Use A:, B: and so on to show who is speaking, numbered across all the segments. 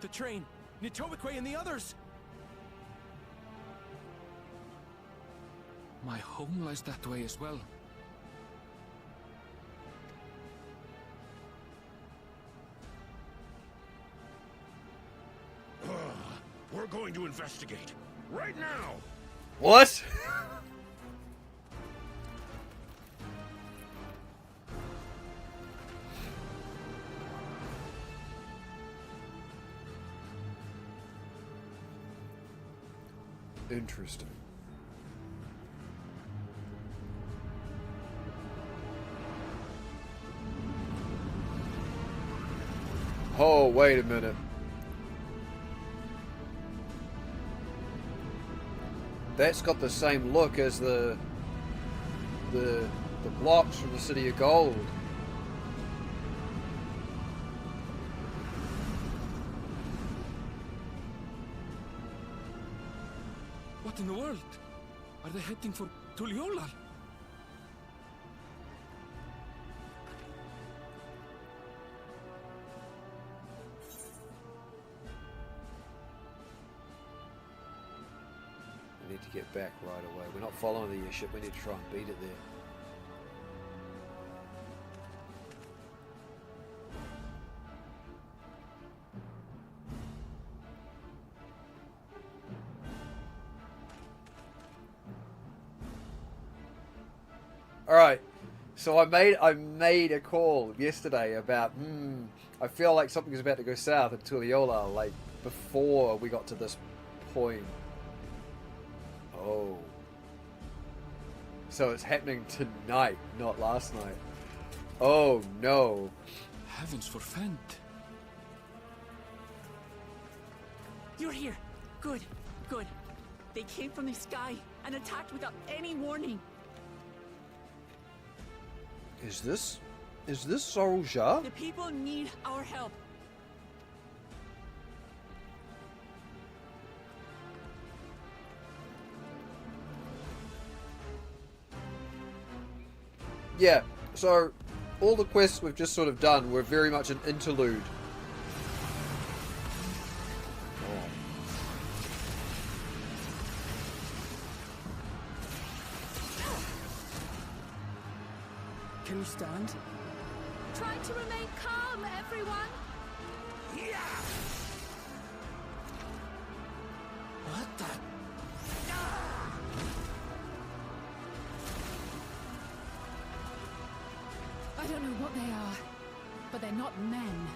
A: The train, Nitowikwe and the others!
B: My home lies that way as well.
C: We're going to investigate. Right now!
D: What? Interesting. Oh, wait a minute. That's got the same look as the blocks from the City of Gold.
B: What in the world? Are they heading for Tuliyollal?
D: We need to get back right away. We're not following the airship. We need to try and beat it there. Alright, so I made a call yesterday about, I feel like something's about to go south at Tuliyollal, like, before we got to this point. Oh. So it's happening tonight, not last night. Oh, no.
B: Heavens forfend.
E: You're here. Good, good. They came from the sky and attacked without any warning.
D: Is this Sorulja?
E: The people need our help.
D: Yeah, so all the quests we've just sort of done were very much an interlude.
E: Can you stand?
F: Try to remain calm, everyone.
C: Yeah!
A: What the?
F: I don't know what they are, but they're not men.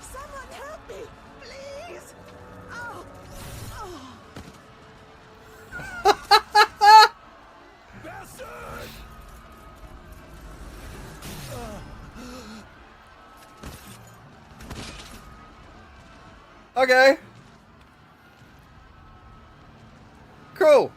E: Someone help me, please! Oh! Oh!
C: Bastard!
D: Okay. Cool.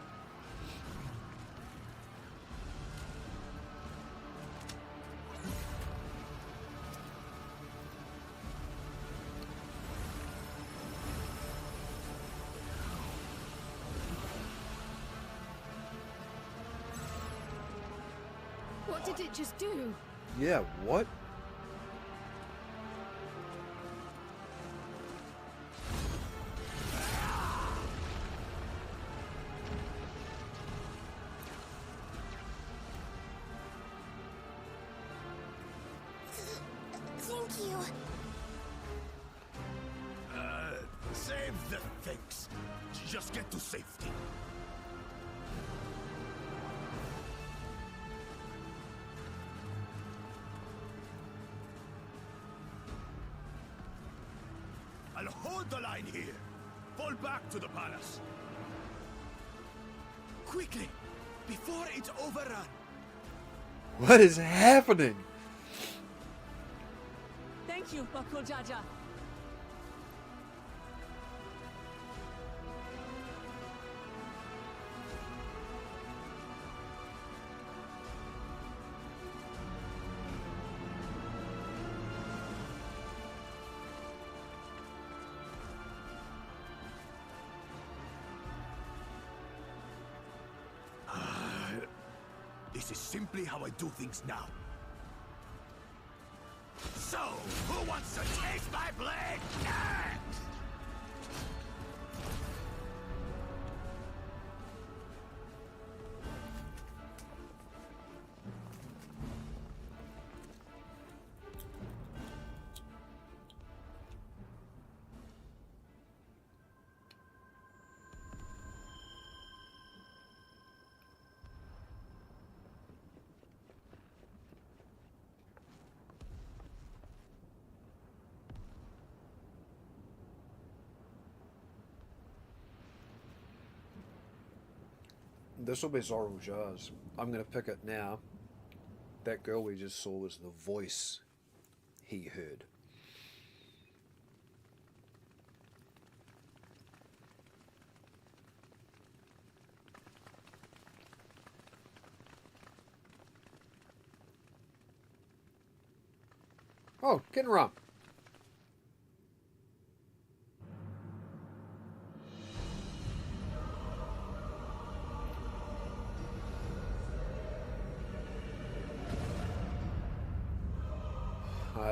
F: What did it just do?
D: Yeah, what?
F: Thank you.
C: Save the things. Just get to safety. I'll hold the line here. Fall back to the palace. Quickly, before it's overrun.
D: What is happening?
E: Thank you, Bakul Jaja.
C: This is simply how I do things now. So, who wants to taste my blade next?
D: This will be Zora Jar's. I'm going to pick it now. That girl we just saw was the voice he heard. Oh, getting around.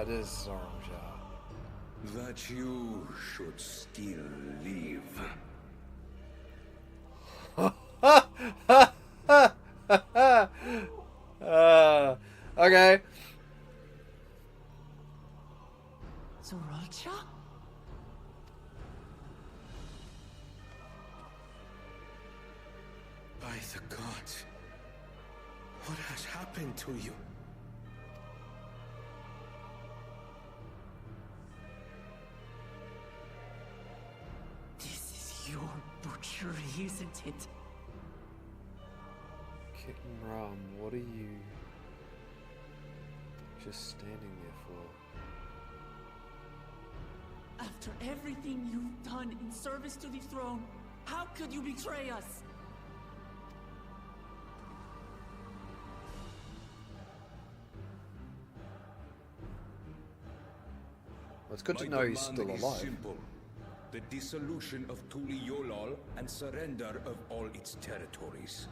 D: It is Zora Jar.
G: That you should still live.
D: Okay.
E: Zoralcha?
A: By the gods. What has happened to you?
E: Your butchery, isn't it?
D: Kitten Ram, what are you just standing there for?
E: After everything you've done in service to the throne, how could you betray us?
D: Well, it's good to
G: My
D: know he's
G: demand
D: still
G: is
D: alive.
G: simple. The dissolution of Tuli Yolal and surrender of all its territories.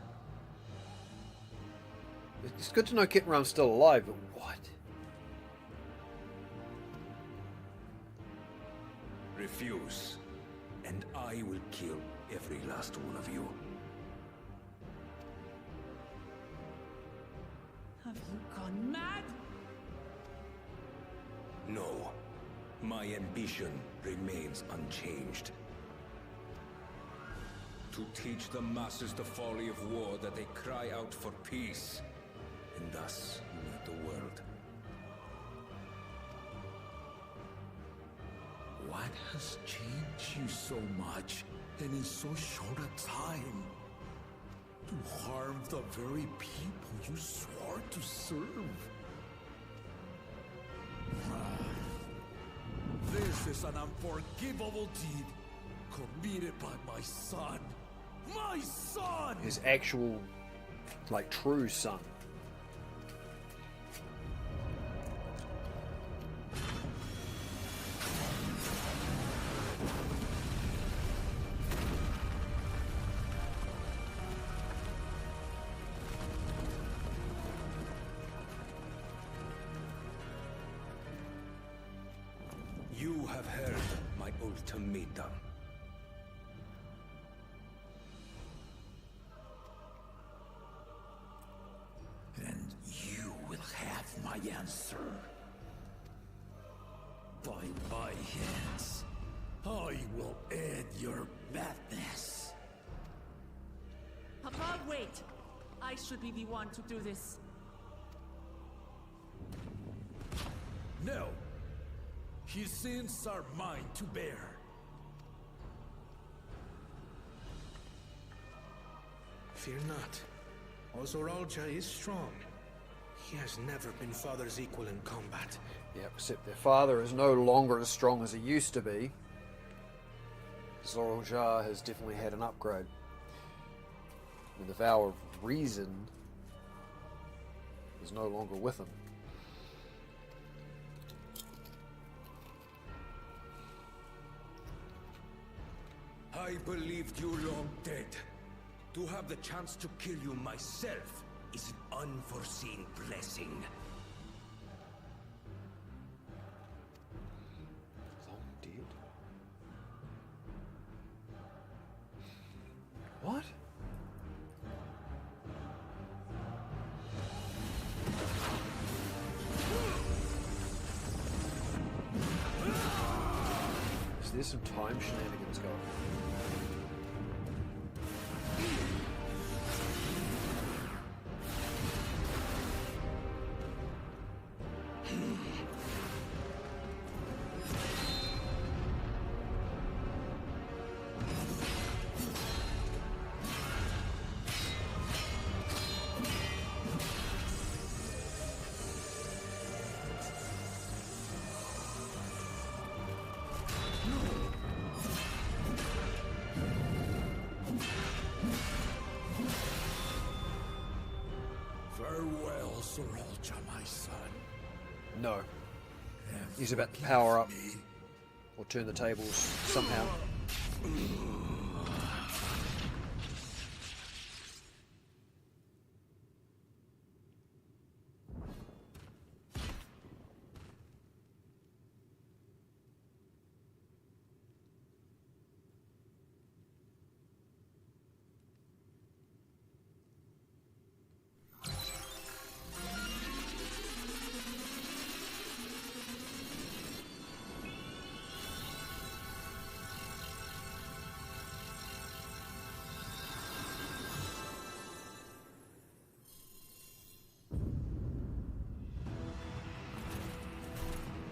D: It's good to know Kitten Ram's still alive, but what?
G: Refuse, and I will kill every last one of you.
E: Have you gone mad?
G: No. My ambition remains unchanged. To teach the masses the folly of war, that they cry out for peace, and thus unite the world.
C: What has changed you so much, and in so short a time? To harm the very people you swore to serve. This is an unforgivable deed committed by my son. My son!
D: His actual, like, true son.
G: You have heard my ultimatum.
C: And you will have my answer. By my hands, I will end your madness.
E: Papa, wait! I should be the one to do this.
C: No. His sins are mine to bear.
A: Fear not. Ozoralja is strong. He has never been father's equal in combat.
D: Yeah, except their father is no longer as strong as he used to be. Zora Jar has definitely had an upgrade. And the vow of reason is no longer with him.
G: I believed you long dead. To have the chance to kill you myself is an unforeseen blessing.
D: Long dead? What? So there's some time shenanigans going on.
C: Farewell, Sir Alja, my son.
D: No. He's about to power up or turn the tables somehow.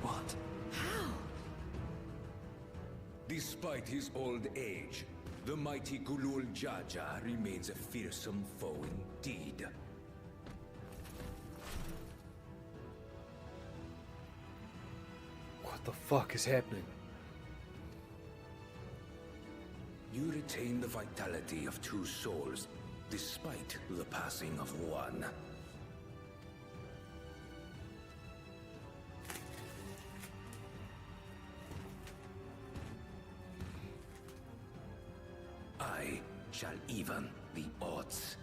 G: What?
F: How?
G: Despite his old age, the mighty Gulul Jaja remains a fearsome foe indeed.
D: What the fuck is happening?
G: You retain the vitality of two souls, despite the passing of one. I shall even the odds.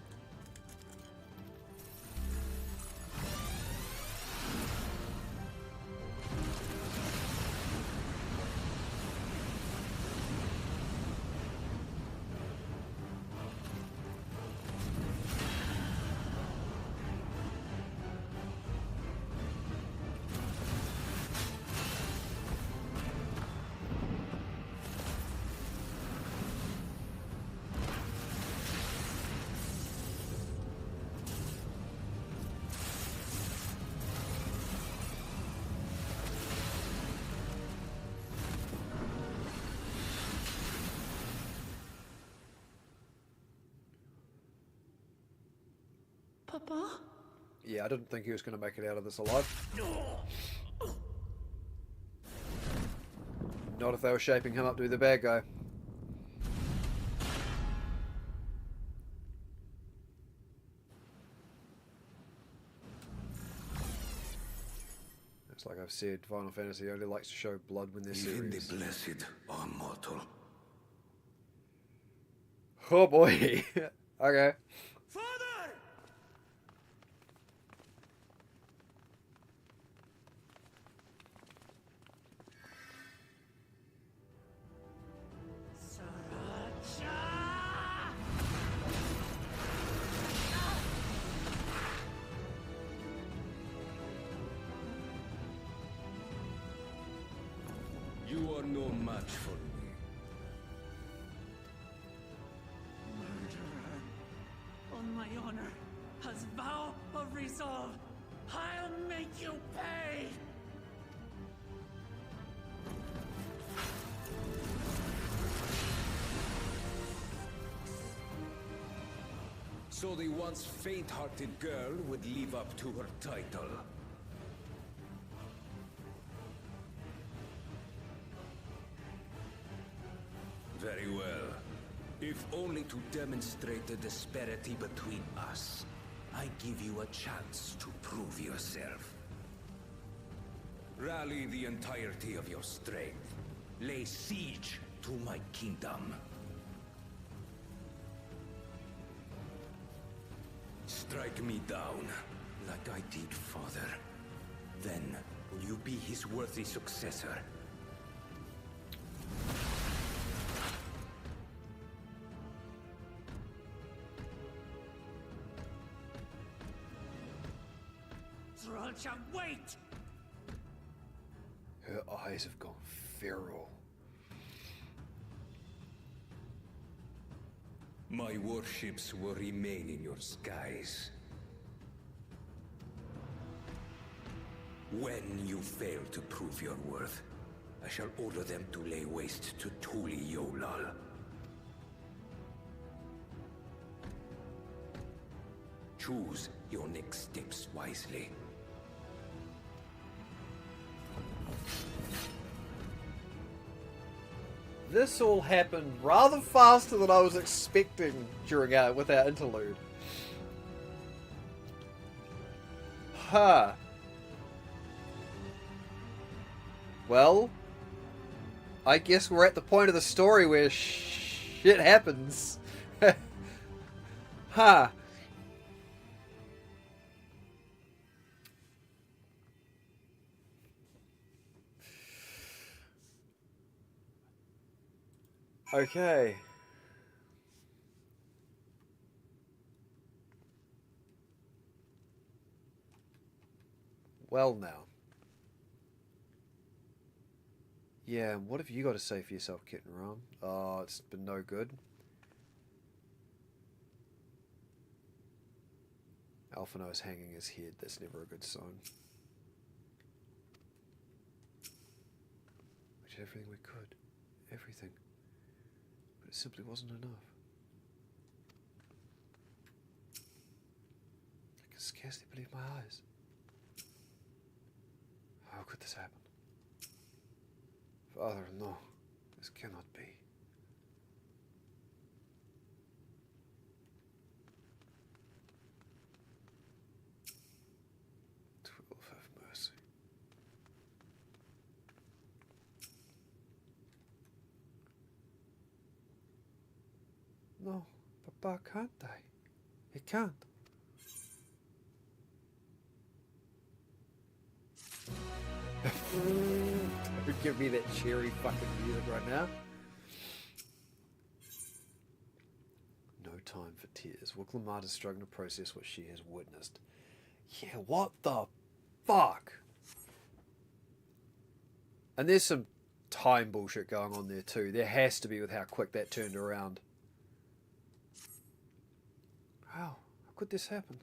F: Papa?
D: Yeah, I didn't think he was going to make it out of this alive. Not if they were shaping him up to be the bad guy. It's like I've said, Final Fantasy only likes to show blood when they're
G: Even
D: serious.
G: the blessed are mortal.
D: Oh boy. Okay.
G: Father! You are no match for me.
E: Murderer. On my honor, as vow of resolve, I'll make you pay!
G: So the once faint-hearted girl would live up to her title. Very well. If only to demonstrate the disparity between us, I give you a chance to prove yourself. Rally the entirety of your strength. Lay siege to my kingdom. Strike me down, like I did father. Then, will you be his worthy successor?
E: Thralcha, wait!
D: Her eyes have gone feral.
G: My warships will remain in your skies. When you fail to prove your worth, I shall order them to lay waste to Tuli Yolal. Choose your next steps wisely.
D: This all happened rather faster than I was expecting during with our interlude. Huh. Well, I guess we're at the point of the story where shit happens. Huh. Okay. Well now. Yeah, what have you got to say for yourself, Kitten Ram? Oh, it's been no good. Alphino is hanging his head. That's never a good sign. We did everything we could. Everything. But it simply wasn't enough. I can scarcely believe my eyes. How could this happen? Father, no. This cannot be. 12 have mercy. No, Papa can't die. He can't. Don't give me that cheery fucking music right now. No time for tears. Wicklamat is struggling to process what she has witnessed. Yeah, what the fuck? And there's some time bullshit going on there too. There has to be with how quick that turned around. How could this happen?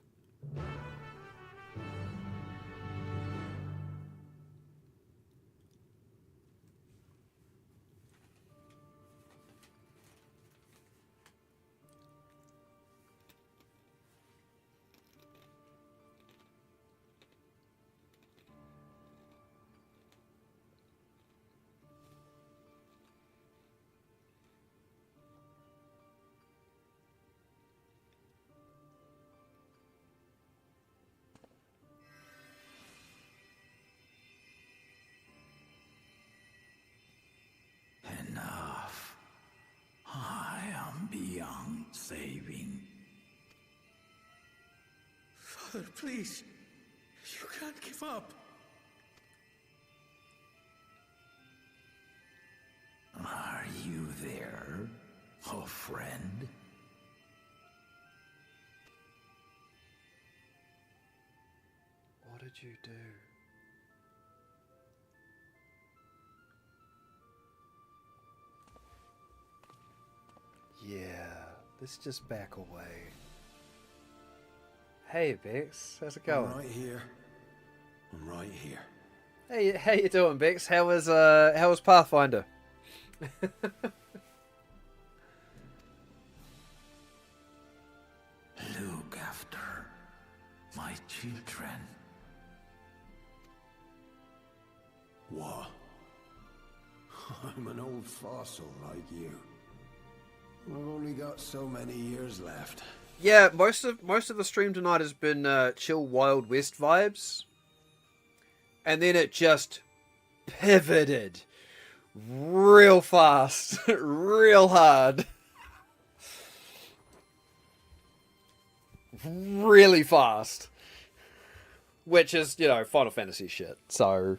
C: Enough. I am beyond saving.
A: Father, please. You can't give up.
C: Are you there, oh friend?
D: What did you do? Yeah, let's just back away. Hey Bex, how's it going?
G: I'm right here. I'm right here.
D: Hey, how you doing, Bex? How was Pathfinder?
C: Look after my children.
G: What? I'm an old fossil like you. I've only got so many years left.
D: Yeah, most of the stream tonight has been chill Wild West vibes. And then it just pivoted real fast, real hard. really fast. Which is, you know, Final Fantasy shit. So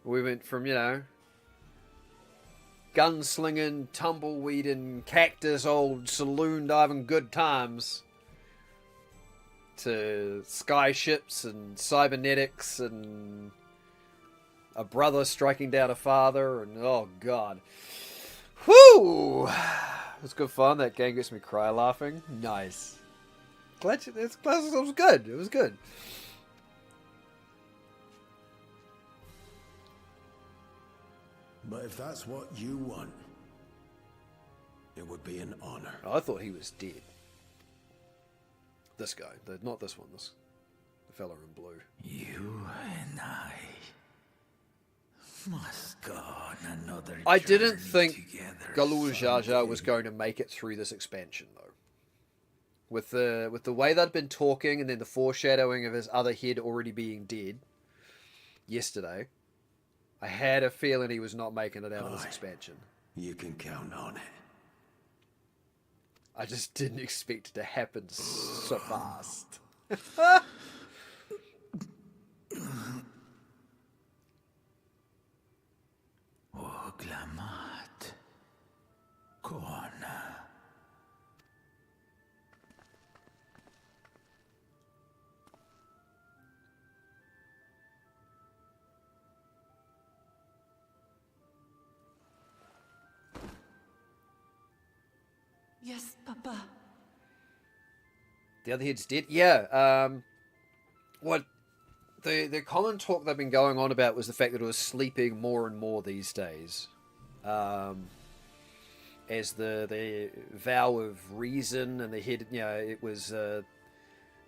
D: we went from, you know, gunslinging, tumbleweeding, cactus, old saloon diving good times to sky-ships and cybernetics and a brother striking down a father and oh god. Whew! It was good fun. That game gets me cry laughing. Nice. Glad it was good. It was good.
G: But if that's what you want, it would be an honor.
D: Oh, I thought he was dead. This guy. Not this one. The fella in blue.
G: You and I must go on another
D: I didn't
G: journey
D: think
G: together
D: Galul Jar Jar was
G: someday.
D: going to make it through this expansion, though. With the way they'd been talking and then the foreshadowing of his other head already being dead yesterday, I had a feeling he was not making it out of this expansion.
G: You can count on it.
D: I just didn't expect it to happen so fast.
G: Oglamat. Kona.
E: Yes, Papa.
D: The other head's dead? Yeah. What the common talk they've been going on about was the fact that it was sleeping more and more these days. As the vow of reason and the head, you know, it was the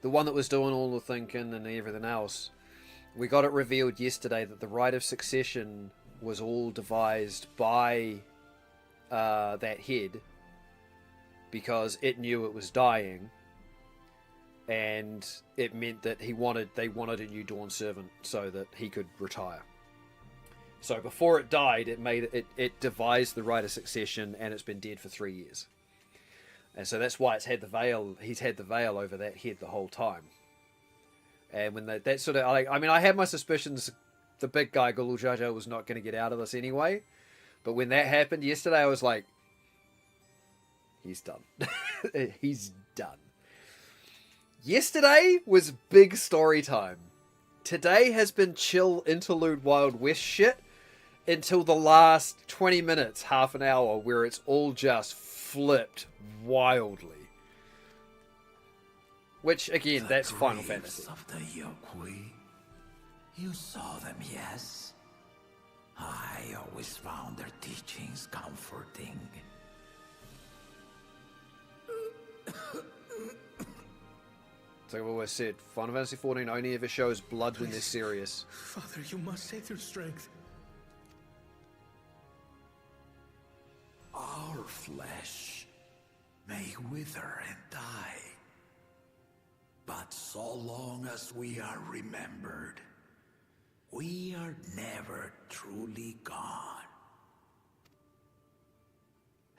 D: one that was doing all the thinking and everything else. We got it revealed yesterday that the right of succession was all devised by that head because it knew it was dying. And it meant that they wanted a new Dawn servant so that he could retire. So before it died, it devised the right of succession, and it's been dead for 3 years. And so that's why it's had the veil. He's had the veil over that head the whole time. And when that sort of, I mean, I had my suspicions. The big guy Galul Jar Jar was not going to get out of this anyway. But when that happened yesterday, I was like, he's done. He's done. Yesterday was big story time. Today has been chill interlude Wild West shit until the last 20 minutes, half an hour, where it's all just flipped wildly. Which, again, that's Final Fantasy.
G: Of the Yokwi. You saw them, yes? I always found their teachings comforting.
D: So I've always said, Final Fantasy XIV only ever shows blood when they're serious.
A: Father, you must save their strength.
G: Our flesh may wither and die, but so long as we are remembered, we are never truly gone.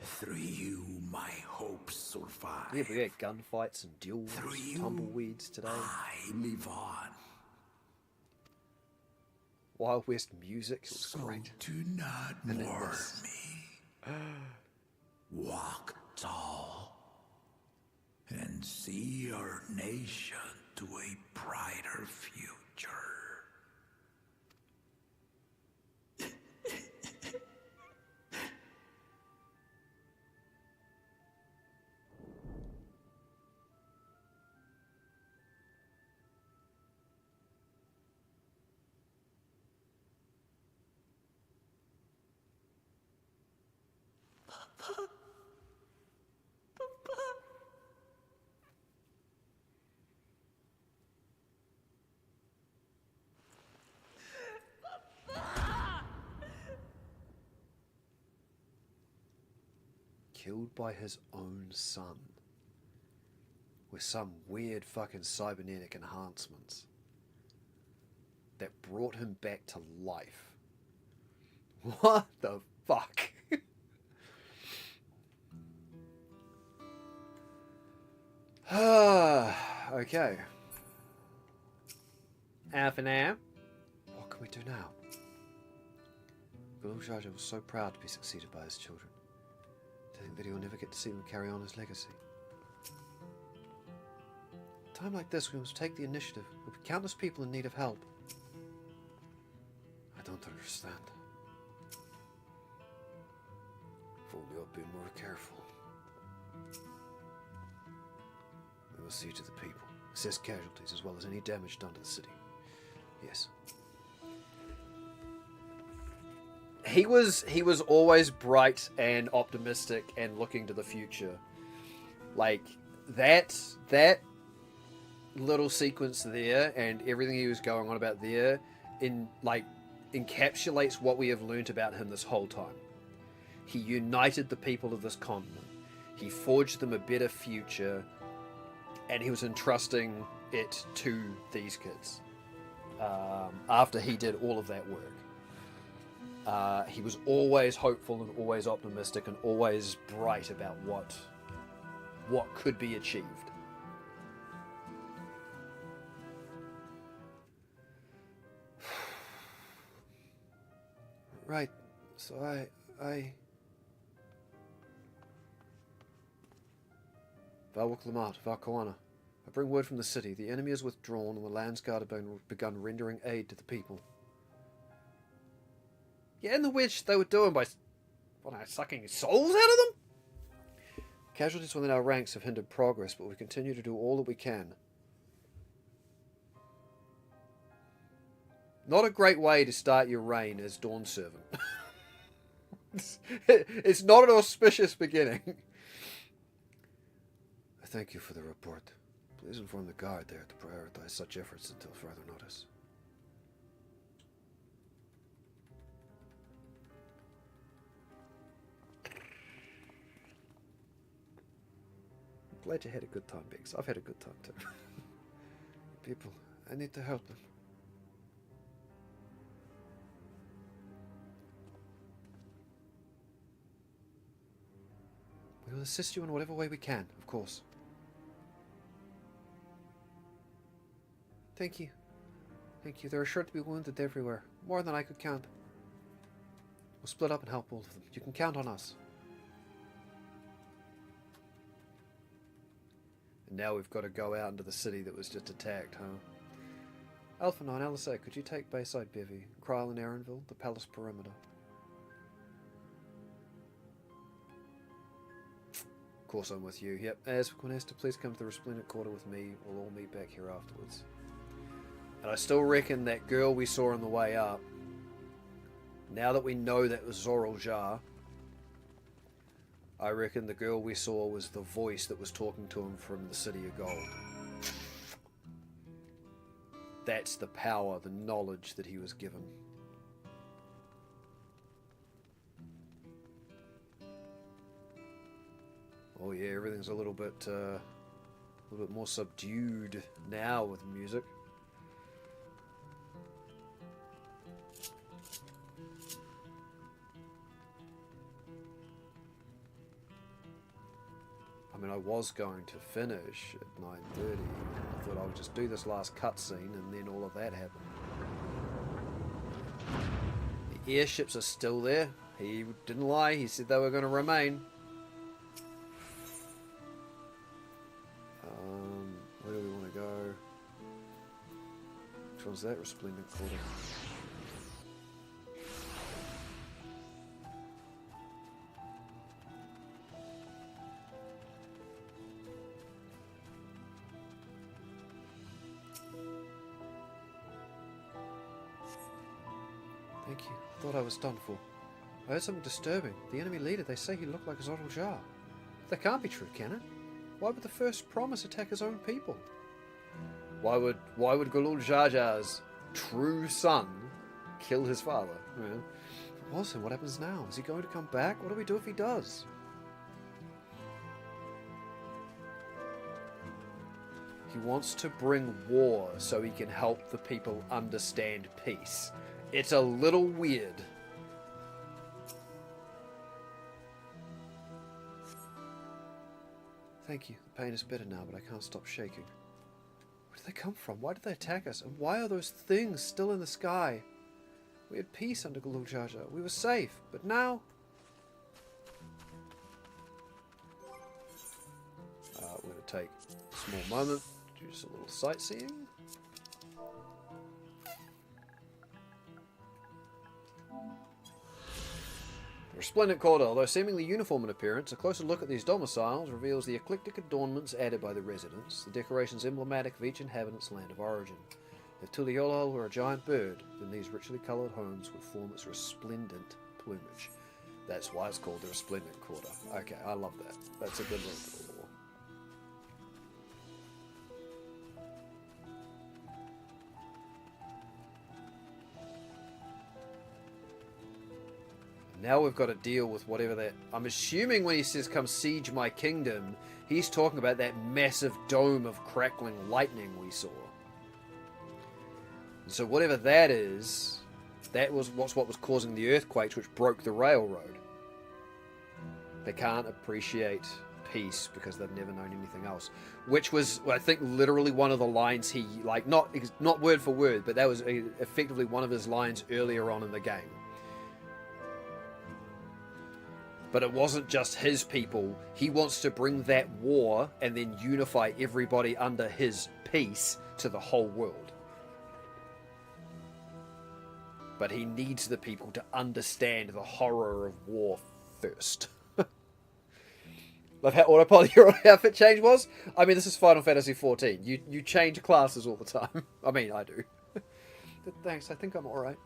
G: Through you, my hopes survive.
D: Yeah, we had gunfights and duels,
G: Through you,
D: tumbleweeds today.
G: I live on.
D: Wild West music, it was
G: So
D: great.
G: do not
D: And then
G: mourn
D: this.
G: me. Walk tall and see our nation to a brighter future.
D: Killed by his own son. With some weird fucking cybernetic enhancements. That brought him back to life. What the fuck? Okay. For now, what can we do now? Gulul Jaja was so proud to be succeeded by his children. To think that he will never get to see them carry on his legacy. At a time like this, we must take the initiative. There will be countless people in need of help. I don't understand. If only I'd been more careful. We must see to the people, assess casualties as well as any damage done to the city. Yes. He was always bright and optimistic and looking to the future. Like that little sequence there and everything he was going on about there encapsulates what we have learnt about him this whole time. He united the people of this continent. He forged them a better future, and he was entrusting it to these kids. After he did all of that work. He was always hopeful and always optimistic and always bright about what could be achieved. Right, so I... Valwak Lamat, Valkoana. I bring word from the city. The enemy is withdrawn and the Landsguard have begun rendering aid to the people. Yeah, and the witch they were doing by sucking souls out of them? Casualties within our ranks have hindered progress, but we continue to do all that we can. Not a great way to start your reign as Dawn Servant. It's not an auspicious beginning. I thank you for the report. Please inform the guard there to prioritize such efforts until further notice. I'm glad you had a good time, Biggs. I've had a good time too. People, I need to help them. We will assist you in whatever way we can, of course. Thank you. Thank you. There are sure to be wounded everywhere. More than I could count. We'll split up and help all of them. You can count on us. And now we've got to go out into the city that was just attacked, huh? Alpha 9, LSA, could you take Bayside Bevy, Kryl and Aaronville, the palace perimeter? Of course I'm with you. Yep. As for Quinesta, please come to the Resplendent Quarter with me. We'll all meet back here afterwards. And I still reckon that girl we saw on the way up, now that we know that was Zoral Jar, I reckon the girl we saw was the voice that was talking to him from the City of Gold. That's the power, the knowledge that he was given. Oh yeah, everything's a little bit more subdued now with music. I mean, I was going to finish at 9:30. I thought I would just do this last cutscene and then all of that happened. The airships are still there. He didn't lie. He said they were going to remain. Where do we want to go? Which one's that? Resplendent Quarter. Thank you. Thought I was done for. I heard something disturbing. The enemy leader, they say he looked like Zoral Jar. That can't be true, can it? Why would the first promise attack his own people? Why would Gulul Jajar's true son kill his father? You know, if it was him, what happens now? Is he going to come back? What do we do if he does? He wants to bring war so he can help the people understand peace. It's a little weird. Thank you. The pain is better now, but I can't stop shaking. Where did they come from? Why did they attack us? And why are those things still in the sky? We had peace under Guljaja. We were safe. But now... we're going to take a small moment to do just a little sightseeing. The resplendent corridor, although seemingly uniform in appearance, a closer look at these domiciles reveals the eclectic adornments added by the residents, the decorations emblematic of each inhabitant's land of origin. If Tuliyollal were a giant bird, then these richly coloured homes would form its resplendent plumage. That's why it's called the resplendent quarter. Okay, I love that. That's a good little bit of lore. Now we've got to deal with whatever that... I'm assuming when he says, come siege my kingdom, he's talking about that massive dome of crackling lightning we saw. So whatever that is, that was what was causing the earthquakes which broke the railroad. They can't appreciate peace because they've never known anything else. Which was, I think, literally one of the lines he... like, not word for word, but that was effectively one of his lines earlier on in the game. But it wasn't just his people. He wants to bring that war and then unify everybody under his peace to the whole world. But he needs the people to understand the horror of war first. Love how autopilot your outfit change was. I mean, this is Final Fantasy XIV. You change classes all the time. I mean, I do. Thanks, I think I'm alright.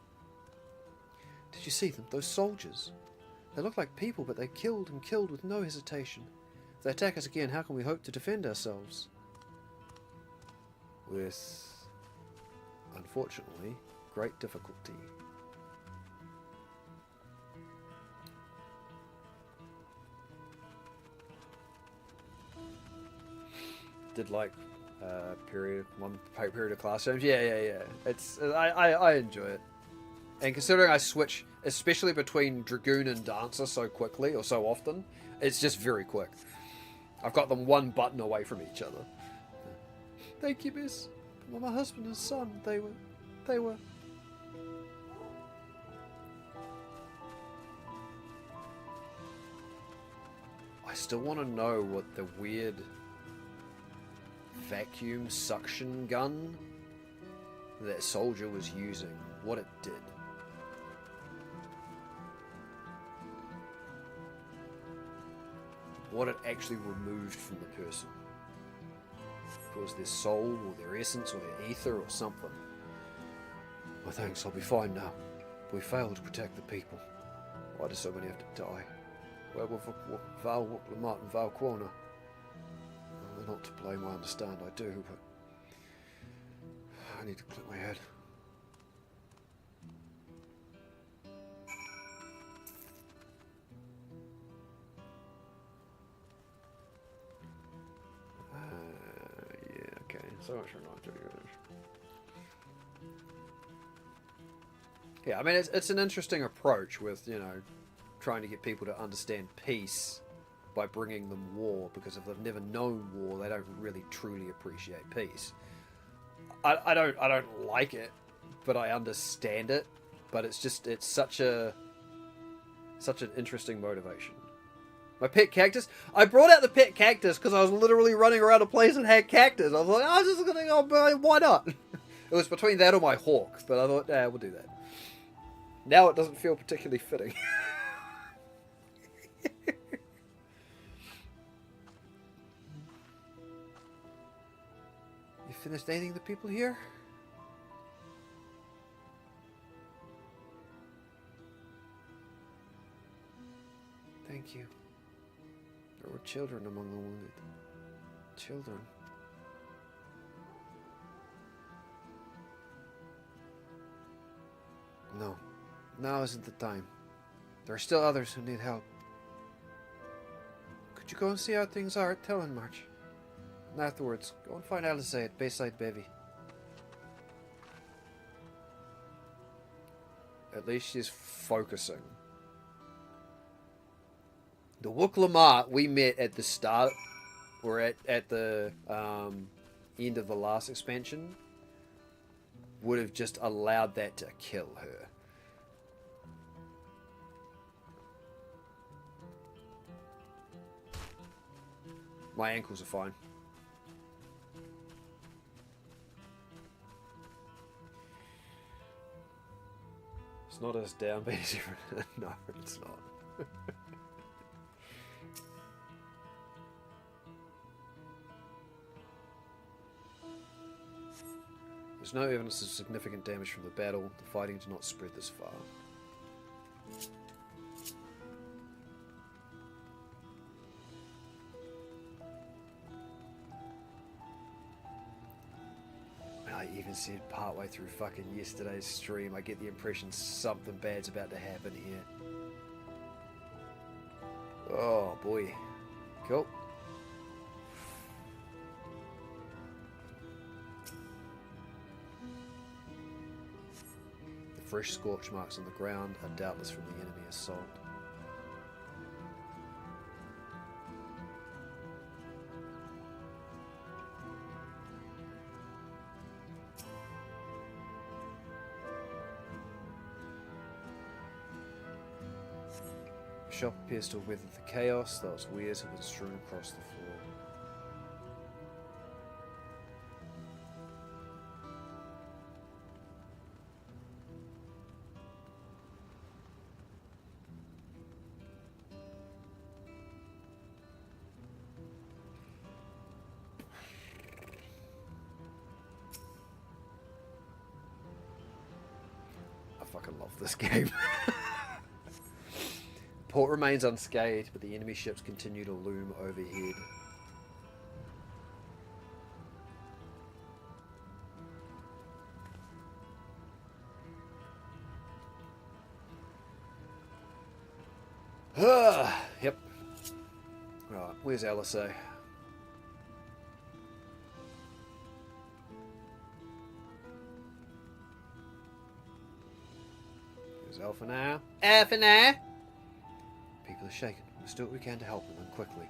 D: Did you see them? Those soldiers. They look like people, but they killed and killed with no hesitation. If they attack us again, how can we hope to defend ourselves? With, unfortunately, great difficulty. Did like one period of classrooms. Yeah. It's I enjoy it. And considering I switch, especially between Dragoon and Dancer so quickly, or so often, it's just very quick. I've got them one button away from each other. Thank you, miss. Well, my husband and son, they were... I still want to know what the weird vacuum suction gun that soldier was using, what it did. What it actually removed from the person. If it was their soul, or their essence, or their ether, or something. Well, thanks, I'll be fine now. We failed to protect the people. Why do so many have to die? Where were Val Lamont and Val Quona? They're not to blame, I understand, I do, but... I need to clear my head. So much for not doing it. Yeah, I mean, it's an interesting approach with, you know, trying to get people to understand peace by bringing them war, because if they've never known war, they don't really truly appreciate peace. I don't like it, but I understand it. But it's such an interesting motivation. My pet cactus? I brought out the pet cactus because I was literally running around a place and had cactus. I was like, I was just going to go, why not? It was between that or my hawk, but I thought, we'll do that. Now it doesn't feel particularly fitting. You finished anything the people here? Thank you. There were children among the wounded. Children. No. Now isn't the time. There are still others who need help. Could you go and see how things are at Tellenmarch? And afterwards, go and find Alice at Bayside Bevy. At least she's focusing. The Wook Lamar we met at the start, or at the end of the last expansion would have just allowed that to kill her. My ankles are fine. It's not as downbeat as everyone. No, it's not. There's no evidence of significant damage from the battle. The fighting did not spread this far. I even said partway through fucking yesterday's stream, I get the impression something bad's about to happen here. Oh boy. Cool. The fresh scorch marks on the ground are doubtless from the enemy assault. The shop appears to have weathered the chaos, though its wares have been strewn across the floor. I fucking love this game. Port remains unscathed, but the enemy ships continue to loom overhead. Yep. Right, where's LSA? There's Alpha now. Alpha now! People are shaken. We'll do what we can to help them, and quickly.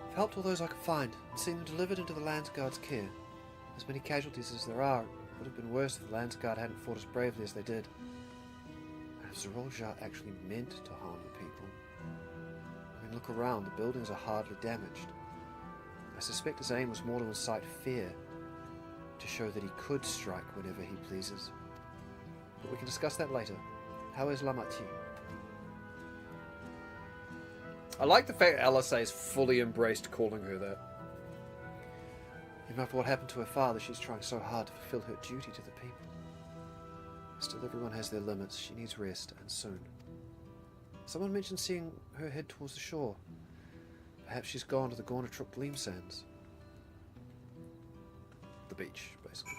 D: I've helped all those I could find, and seen them delivered into the Landsguard's care. As many casualties as there are, it would have been worse if the Landsguard hadn't fought as bravely as they did. And if Zerolja actually meant to harm the people... I mean, look around, the buildings are hardly damaged. I suspect his aim was more to incite fear, to show that he could strike whenever he pleases. But we can discuss that later. How is Lamati? I like the fact that LSA has fully embraced calling her that. Even after what happened to her father, she's trying so hard to fulfill her duty to the people. Still, everyone has their limits. She needs rest, and soon. Someone mentioned seeing her head towards the shore. Perhaps she's gone to the Gornatruk Gleam Sands. The beach, basically.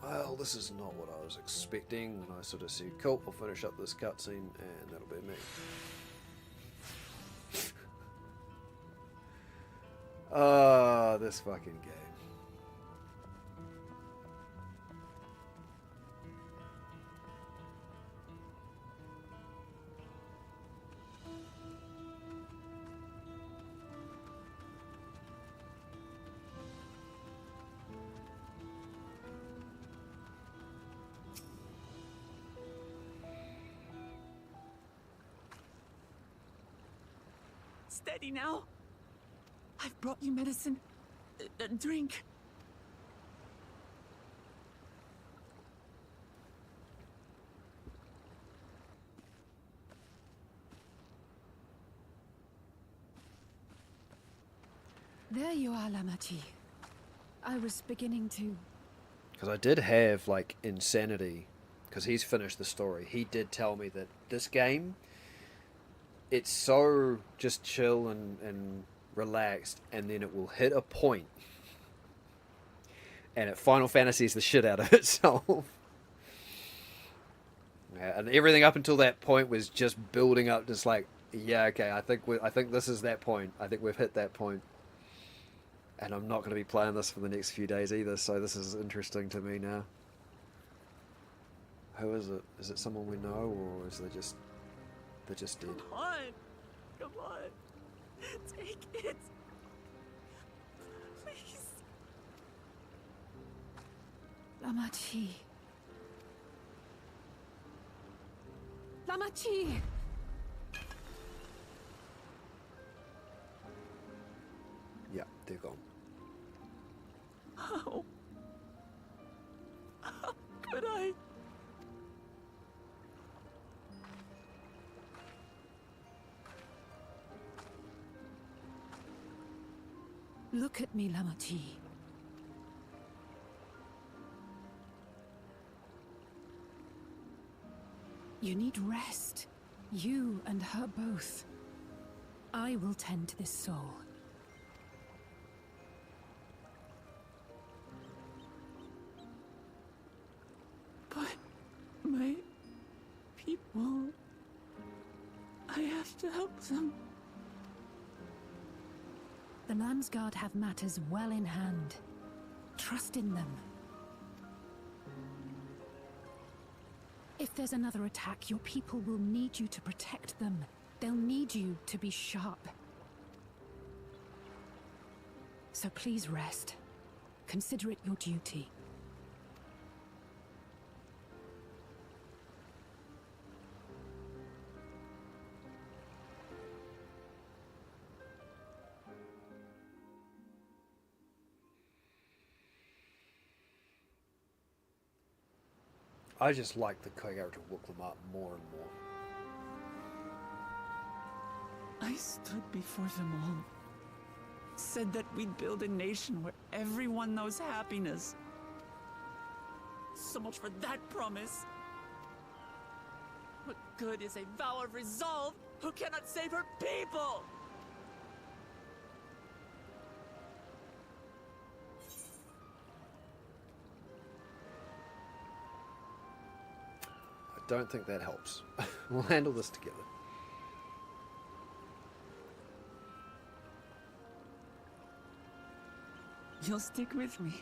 D: Well, this is not what I was expecting, and I sort of said, cool, I'll finish up this cutscene, and that'll be me. Ah, this fucking game.
E: Steady now. I've brought you medicine. Drink.
F: There you are, Lamati. I was beginning to...
D: Because I did have, like, Insanity, because he's finished the story. He did tell me that this game, it's so just chill and relaxed, and then it will hit a point, and it Final Fantasies the shit out of itself. Yeah, and everything up until that point was just building up, just like, yeah, okay, I think this is that point. I think we've hit that point. And I'm not going to be playing this for the next few days either, so this is interesting to me now. Who is it? Is it someone we know, or is they just dead?
E: Come on. Come on. Take it. Please.
F: Lamachi. Lamachi!
D: Yeah, they're gone.
E: How? How could I?
F: Look at me, Lamachi. You need rest. You and her both. I will tend to this soul.
E: But my people... I have to help them.
F: The Landsguard have matters well in hand. Trust in them. If there's another attack, your people will need you to protect them. They'll need you to be sharp. So please rest. Consider it your duty.
D: I just like the character Wooklem up more and more.
E: I stood before them all. Said that we'd build a nation where everyone knows happiness. So much for that promise. What good is a vow of resolve who cannot save her people?
D: I don't think that helps. We'll handle this together.
E: You'll stick with me.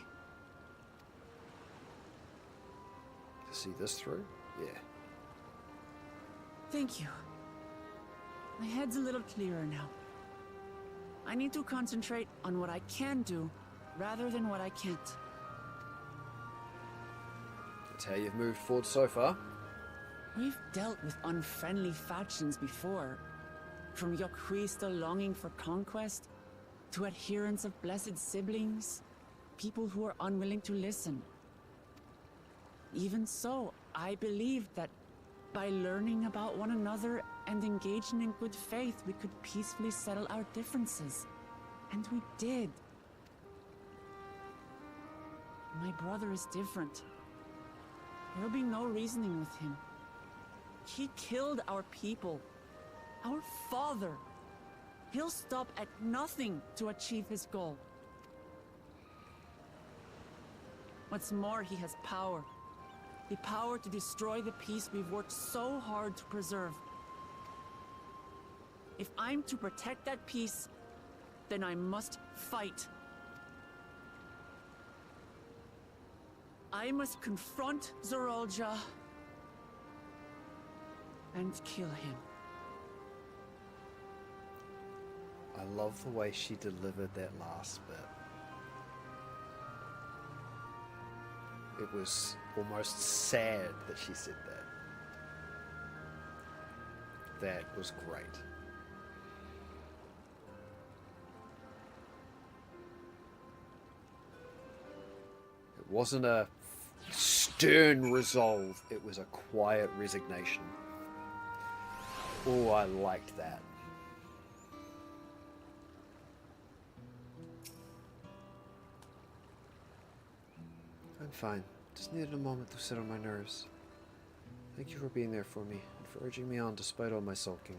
D: To see this through? Yeah.
E: Thank you. My head's a little clearer now. I need to concentrate on what I can do, rather than what I can't.
D: That's how you've moved forward so far.
E: We've dealt with unfriendly factions before. From Yokhui still longing for conquest, to adherents of blessed siblings, people who are unwilling to listen. Even so, I believed that by learning about one another and engaging in good faith, we could peacefully settle our differences. And we did. My brother is different. There'll be no reasoning with him. He killed our people. Our father. He'll stop at nothing to achieve his goal. What's more, he has power. The power to destroy the peace we've worked so hard to preserve. If I'm to protect that peace, then I must fight. I must confront Zorolja and kill him.
D: I love the way she delivered that last bit. It was almost sad that she said that. That was great. It wasn't a stern resolve, it was a quiet resignation. Oh, I liked that. I'm fine. Just needed a moment to settle my nerves. Thank you for being there for me, and for urging me on despite all my sulking.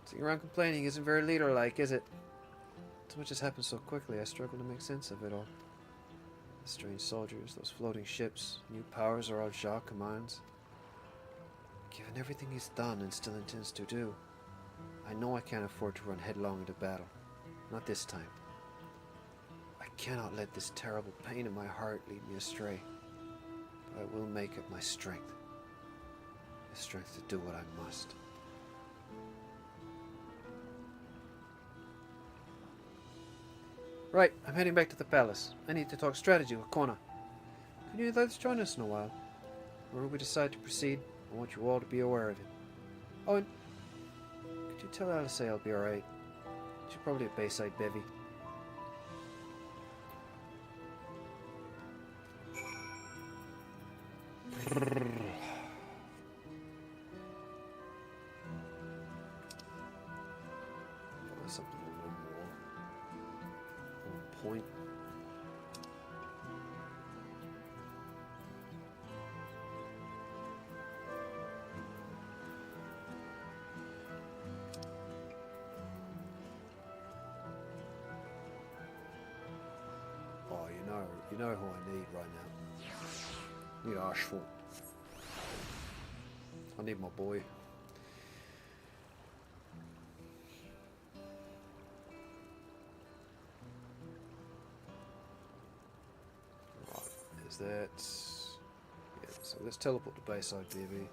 D: Sitting around complaining isn't very leader-like, is it? So much has happened so quickly, I struggle to make sense of it all. The strange soldiers, those floating ships, new powers Zorolja commands. Given everything he's done and still intends to do, I know I can't afford to run headlong into battle. Not this time. I cannot let this terrible pain in my heart lead me astray. I will make it my strength. The strength to do what I must. Right, I'm heading back to the palace. I need to talk strategy with Connor. Can you let us join us in a while? Whenever we decide to proceed, I want you all to be aware of it. Oh, and could you tell Alice I'll be alright? She's probably at Bayside Bevy. Something a little more on point. Oh, you know who I need right now. Need Ashford. I need my boy. Is that... Yeah, so let's teleport to Bayside, baby.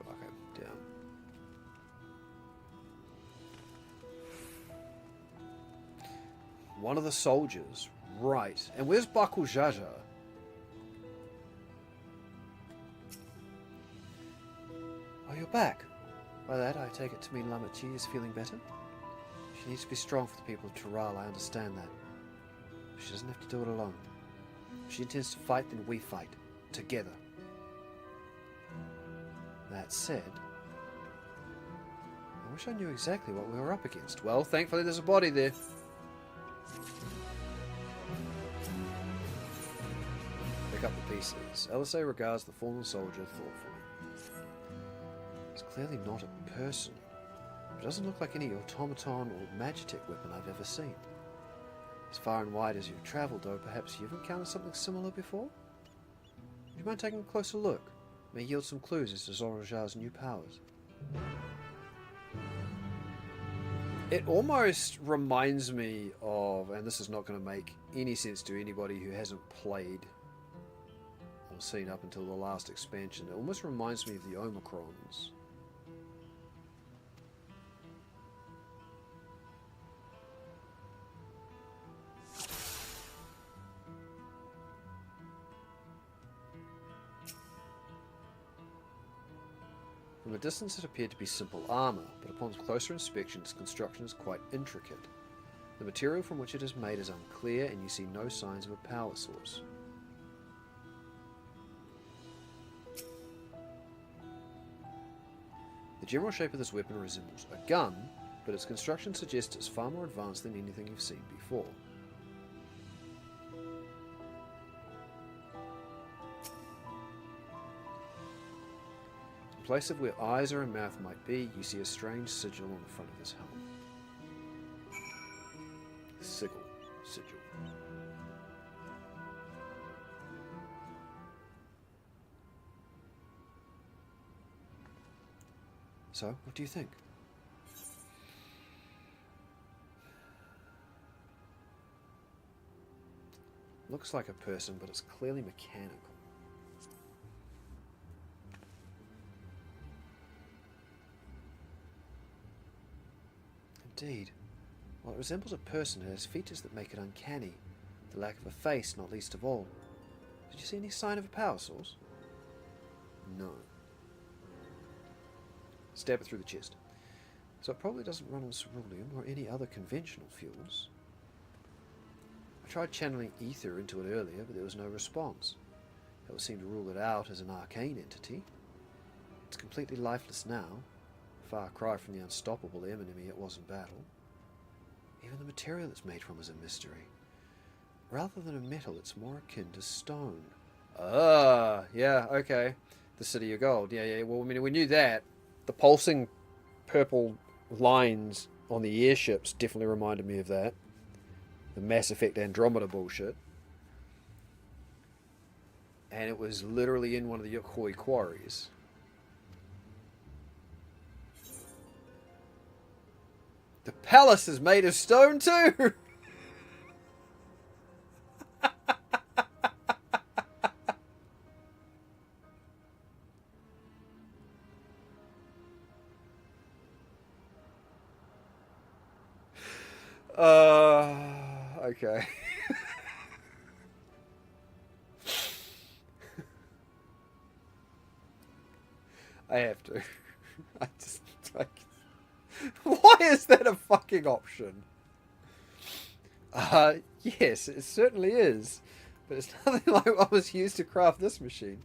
D: Okay, down. One of the soldiers, right. And where's Baku Jaja? Oh, you're back. By that, I take it to mean Lamachi is feeling better? She needs to be strong for the people of Tural, I understand that. But she doesn't have to do it alone. If she intends to fight, then we fight. Together. That said, I wish I knew exactly what we were up against. Well, thankfully there's a body there. Pick up the pieces. LSA regards the fallen soldier thoughtfully. It's clearly not a person. It doesn't look like any automaton or magitech weapon I've ever seen. As far and wide as you've travelled, though, perhaps you've encountered something similar before? Would you mind taking a closer look? May yield some clues as to Zorojar's new powers. It almost reminds me of, and this is not going to make any sense to anybody who hasn't played or seen up until the last expansion, it almost reminds me of the Omicrons. From a distance it appeared to be simple armour, but upon closer inspection its construction is quite intricate. The material from which it is made is unclear and you see no signs of a power source. The general shape of this weapon resembles a gun, but its construction suggests it's far more advanced than anything you've seen before. In place of where eyes or a mouth might be, you see a strange sigil on the front of his helm. Sigil. So, what do you think? Looks like a person, but it's clearly mechanical. Indeed. While it resembles a person, it has features that make it uncanny. The lack of a face, not least of all. Did you see any sign of a power source? No. Stab it through the chest. So it probably doesn't run on ceruleum or any other conventional fuels. I tried channeling ether into it earlier, but there was no response. That would seem to rule it out as an arcane entity. It's completely lifeless now. Far cry from the unstoppable enemy it was in battle. Even the material it's made from is a mystery. Rather than a metal, it's more akin to stone. Ah, yeah, okay. The City of Gold. Yeah, yeah. Well, I mean, we knew that. The pulsing purple lines on the airships definitely reminded me of that. The Mass Effect Andromeda bullshit. And it was literally in one of the Yokoi quarries. The palace is made of stone too! Okay. I have to. I just like. Why is that a fucking option? Yes, it certainly is. But it's nothing like what was used to craft this machine.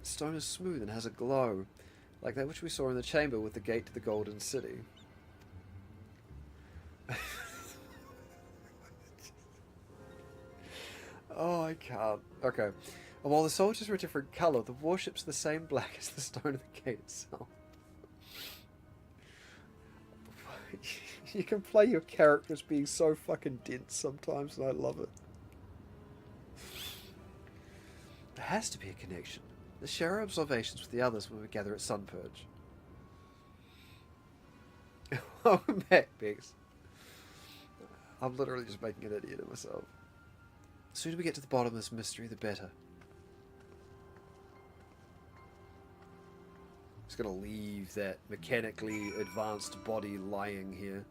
D: Stone is smooth and has a glow, like that which we saw in the chamber with the gate to the Golden City. Oh, I can't. Okay. And while the soldiers were a different colour, the warship's the same black as the stone of the gate itself. You can play your characters being so fucking dense sometimes, and I love it. There has to be a connection. Let's share our observations with the others when we gather at Sunpurge. Oh, Matt Bex. I'm literally just making an idiot of myself. The sooner we get to the bottom of this mystery, the better. Just gonna leave that mechanically advanced body lying here.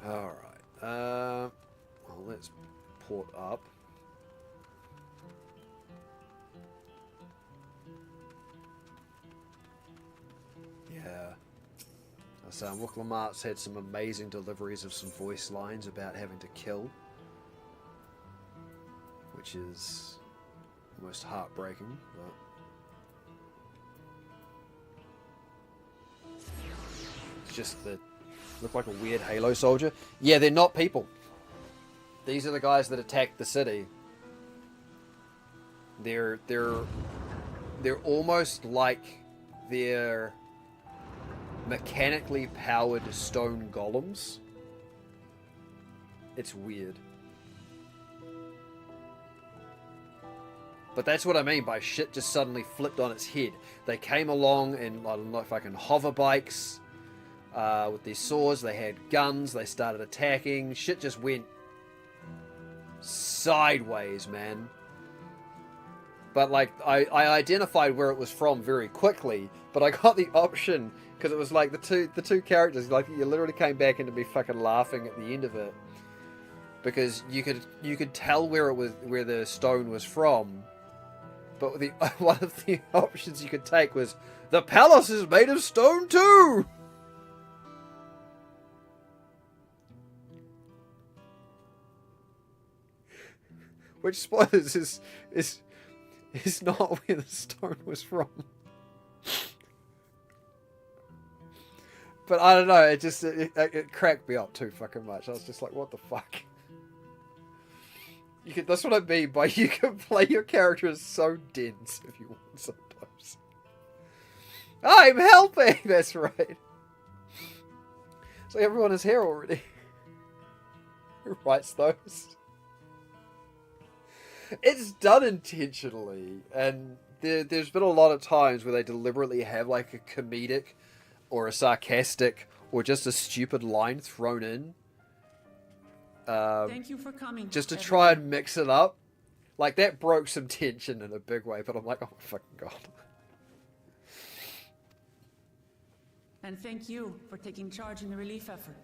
D: Alright. Well, let's port up. Yeah. So Wook Lamart's had some amazing deliveries of some voice lines about having to kill, which is almost heartbreaking, but it's just that look like a weird Halo soldier. Yeah, they're not people. These are the guys that attacked the city. They're almost like they're mechanically powered stone golems. It's weird. But that's what I mean by shit just suddenly flipped on its head. They came along in, I don't know, fucking hover bikes with these swords. They had guns. They started attacking. Shit just went sideways, man. But like, I identified where it was from very quickly. But I got the option because it was like the two characters. Like, you literally came back into me fucking laughing at the end of it because you could tell where it was, where the stone was from. But the one of the options you could take was the palace is made of stone too. Which, spoilers, is not where the stone was from. But I don't know, it cracked me up too fucking much. I was just like, what the fuck? That's what I mean by you can play your characters so dense if you want sometimes. I'm helping! That's right. So everyone is here already. Who writes those? It's done intentionally, and there's been a lot of times where they deliberately have like a comedic or a sarcastic or just a stupid line thrown in.
E: Thank you for coming.
D: Just to try and mix it up. Like, that broke some tension in a big way, but I'm like, oh my fucking god.
E: And thank you for taking charge in the relief effort.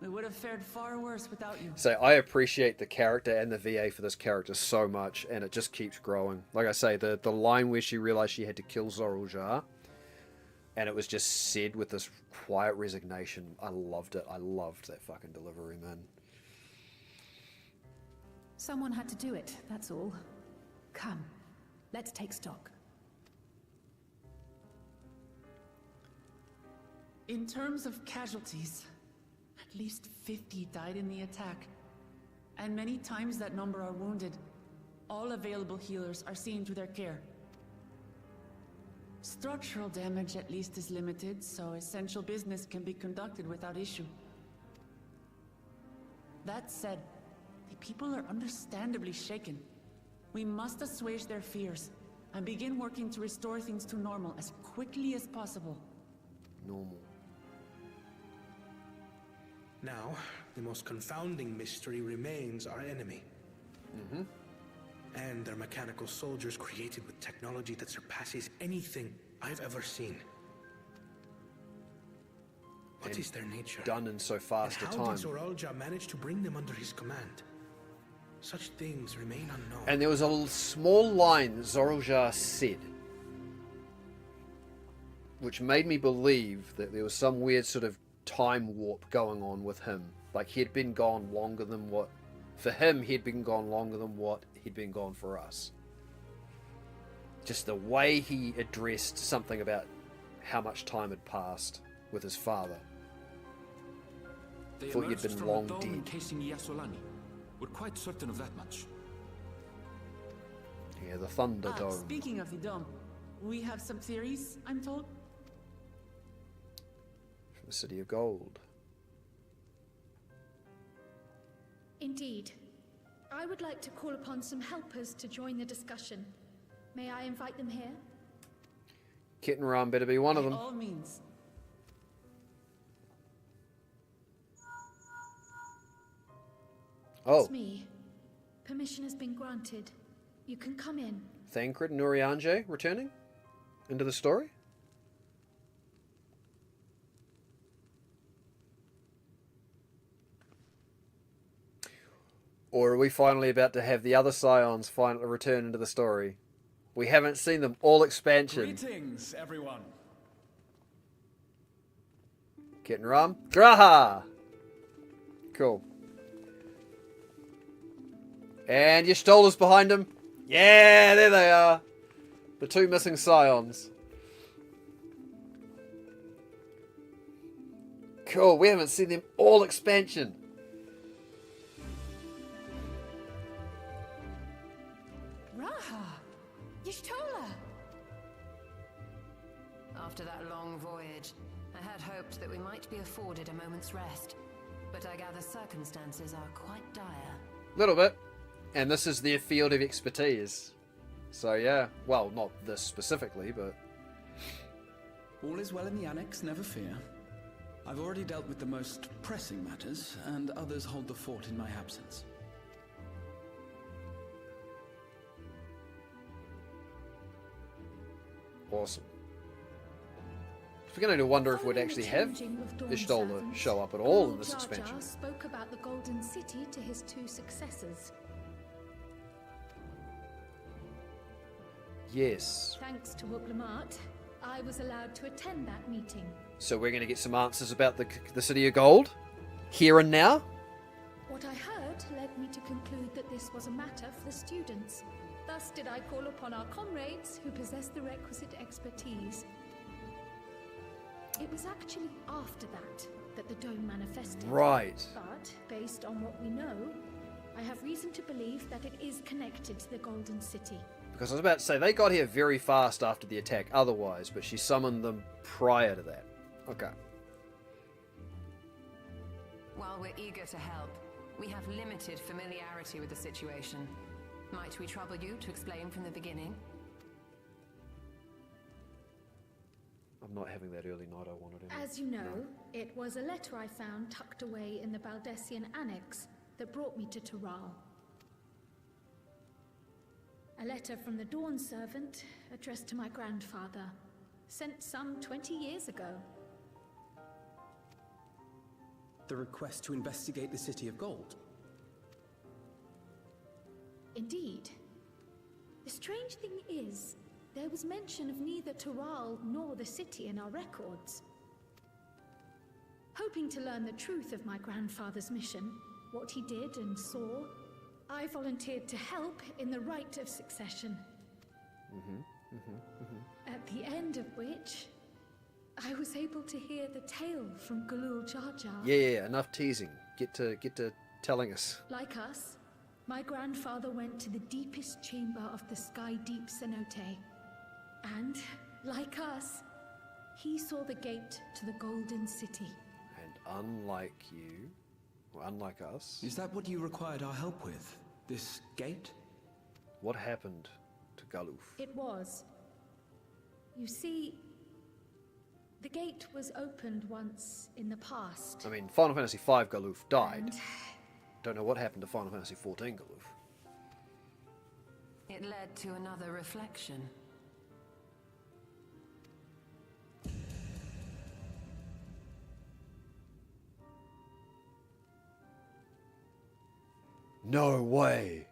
E: We would have fared far worse without you.
D: So I appreciate the character and the VA for this character so much, and it just keeps growing. Like I say, the line where she realized she had to kill Zoral Jar, and it was just said with this quiet resignation. I loved it. I loved that fucking delivery, man.
F: Someone had to do it, that's all. Come, let's take stock.
E: In terms of casualties, at least 50 died in the attack. And many times that number are wounded. All available healers are seen to their care. Structural damage at least is limited, so essential business can be conducted without issue. That said, the people are understandably shaken. We must assuage their fears and begin working to restore things to normal as quickly as possible.
D: Normal.
A: Now, the most confounding mystery remains our enemy. And their mechanical soldiers created with technology that surpasses anything I've ever seen. What is their nature?
D: Done in so fast a
A: And how
D: time.
A: did Zoralja manage to bring them under his command? Such things remain unknown.
D: And there was a small line that Zoralja said, which made me believe that there was some weird sort of time warp going on with him. Like he'd been gone longer than what... For him, he'd been gone longer than what he'd been gone for us. Just the way he addressed something about how much time had passed with his father.
B: They
D: Thought you'd
B: emerged
D: been
B: from
D: long
B: a dome
D: dead.
B: encasing Yasolani. We're quite certain of that much.
D: Yeah, the Thunder Dome.
E: Speaking of the dome, we have some theories, I'm told.
D: From the City of Gold.
H: Indeed. I would like to call upon some helpers to join the discussion. May I invite them here?
D: Kit and Ram better be one of
E: By
D: them.
E: all means.
D: Oh,
H: It's me. Permission has been granted. You can come in.
D: Thancred and Urianger returning into the story? Or are we finally about to have the other Scions finally return into the story? We haven't seen them all expansion.
I: Greetings, everyone.
D: Kit and Ram. Graha! Cool. And Y'shtola's behind him. Yeah, there they are. The two missing Scions. Cool, we haven't seen them all expansion.
E: Raha! Y'shtola!
J: After that long voyage, I had hoped that we might be afforded a moment's rest. But I gather circumstances are quite dire.
D: Little bit. And this is their field of expertise. So yeah, well, not this specifically, but...
I: All is well in the Annex, never fear. I've already dealt with the most pressing matters, and others hold the fort in my absence.
D: Awesome. We're going to wonder if we'd actually have Y'shtola show up at all in this
H: Jar Jar
D: expansion.
H: spoke about the Golden City to his two successors.
D: Yes.
H: Thanks to Wuglamat, I was allowed to attend that meeting.
D: So we're going to get some answers about the City of Gold? Here and now?
H: What I heard led me to conclude that this was a matter for the students. Thus did I call upon our comrades who possess the requisite expertise. It was actually after that the dome manifested.
D: Right.
H: But, based on what we know, I have reason to believe that it is connected to the Golden City.
D: Because I was about to say, they got here very fast after the attack otherwise, but she summoned them prior to that. Okay.
J: While we're eager to help, we have limited familiarity with the situation. Might we trouble you to explain from the beginning?
D: I'm not having that early night I wanted. Anyway.
H: As you know, it was a letter I found tucked away in the Baldessian Annex that brought me to Tural. A letter from the Dawn Servant, addressed to my grandfather, sent some 20 years ago.
I: The request to investigate the City of Gold.
H: Indeed. The strange thing is, there was mention of neither Tural nor the city in our records. Hoping to learn the truth of my grandfather's mission, what he did and saw, I volunteered to help in the rite of succession. At the end of which, I was able to hear the tale from Galul Jar Jar.
D: Yeah, enough teasing. Get to telling us.
H: Like us, my grandfather went to the deepest chamber of the Sky Deep Cenote. And, like us, he saw the gate to the Golden City.
D: And unlike you, or unlike us...
I: Is that what you required our help with? This gate?
D: What happened to Galuf?
H: It was. You see, the gate was opened once in the past.
D: I mean, Final Fantasy V Galuf died.
H: And
D: don't know what happened to Final Fantasy XIV Galuf.
J: It led to another reflection.
D: No way!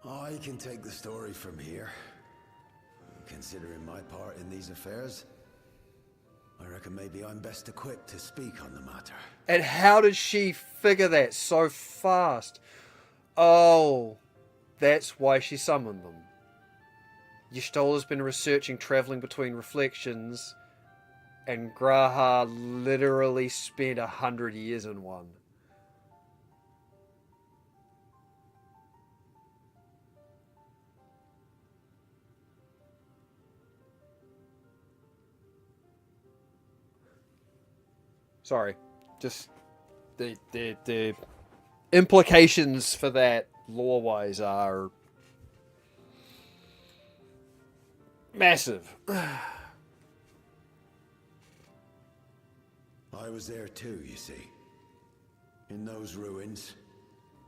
G: I can take the story from here. Considering my part in these affairs, I reckon maybe I'm best equipped to speak on the matter.
D: And how did she figure that so fast? Oh, that's why she summoned them. Y'shtola's been researching travelling between reflections, and Graha literally spent 100 years in one. Sorry, just the implications for that lore-wise are massive.
G: I was there too, you see. In those ruins,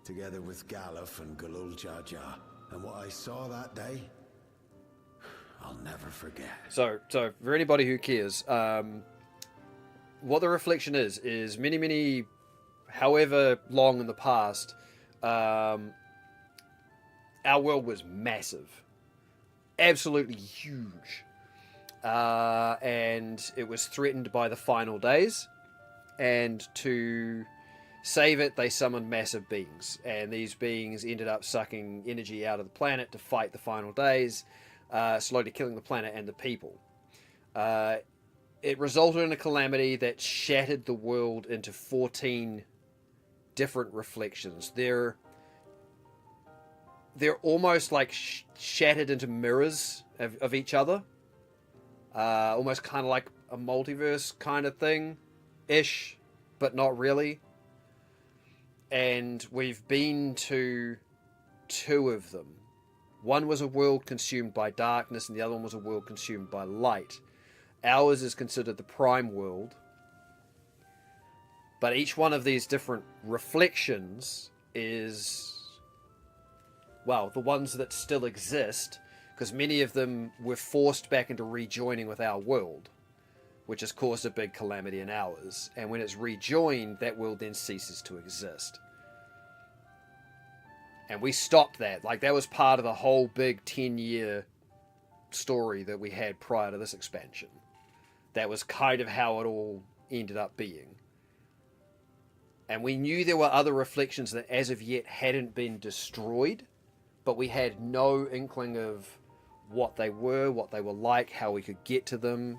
G: together with Galuf and Galul Jar Jar. And what I saw that day, I'll never forget.
D: So for anybody who cares, what the reflection is many, however long in the past, our world was massive. Absolutely huge. And it was threatened by the final days. And to save it, they summoned massive beings. And these beings ended up sucking energy out of the planet to fight the final days, slowly killing the planet and the people. It resulted in a calamity that shattered the world into 14 different reflections. They're almost like shattered into mirrors of each other. Almost kind of like a multiverse kind of thing-ish, but not really. And we've been to 2 of them. One was a world consumed by darkness, and the other one was a world consumed by light. Ours is considered the prime world. But each one of these different reflections is, well, the ones that still exist, because many of them were forced back into rejoining with our world, which has caused a big calamity in ours. And when it's rejoined, that world then ceases to exist. And we stopped that. Like, that was part of the whole big 10-year story that we had prior to this expansion. That was kind of how it all ended up being. And we knew there were other reflections that as of yet hadn't been destroyed, but we had no inkling of what they were like, how we could get to them.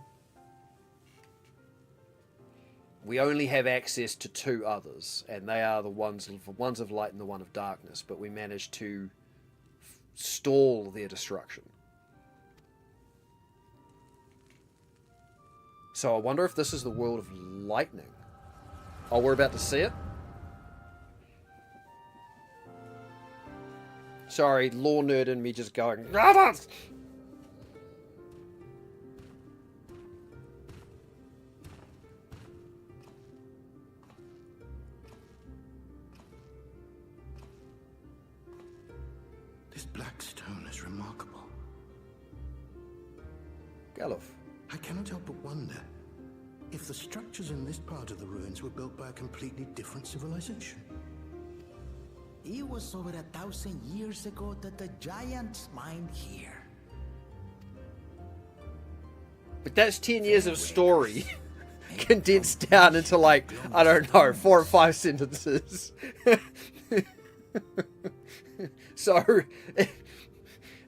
D: We only have access to 2 others, and they are the ones of light and the one of darkness, but we managed to stall their destruction. So I wonder if this is the world of lightning. Oh, we're about to see it? Sorry, lore nerd in me just going, Rabbit!
A: This black stone is remarkable.
D: Galuf.
A: I cannot help but wonder if the structures in this part of the ruins were built by a completely different civilization.
K: It was over 1,000 years ago that the giants mined here.
D: But that's 10 years of story condensed down into, like, I don't know, 4 or 5 sentences. So,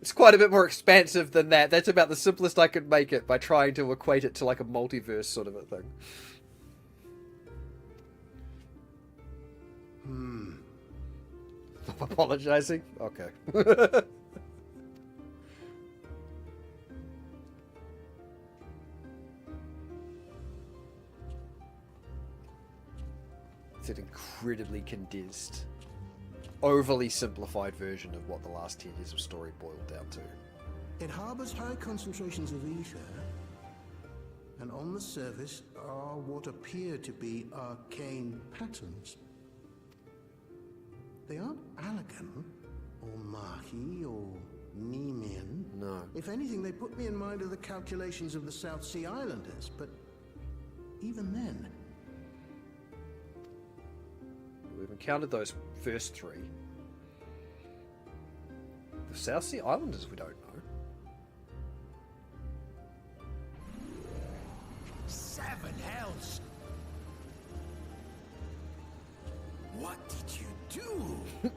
D: it's It's quite a bit more expansive than that. That's about the simplest I could make it by trying to equate it to like a multiverse sort of a thing. Stop apologizing? Okay. It's an incredibly condensed, overly simplified version of what the last 10 years of story boiled down to.
L: It harbors high concentrations of ether, and on the surface are what appear to be arcane patterns. They aren't Allegan, or Mahi, or Nemean.
D: No.
L: If anything, they put me in mind of the calculations of the South Sea Islanders, but even then...
D: We've encountered those first three. The South Sea Islanders we don't know.
K: 7 hells! What did you do?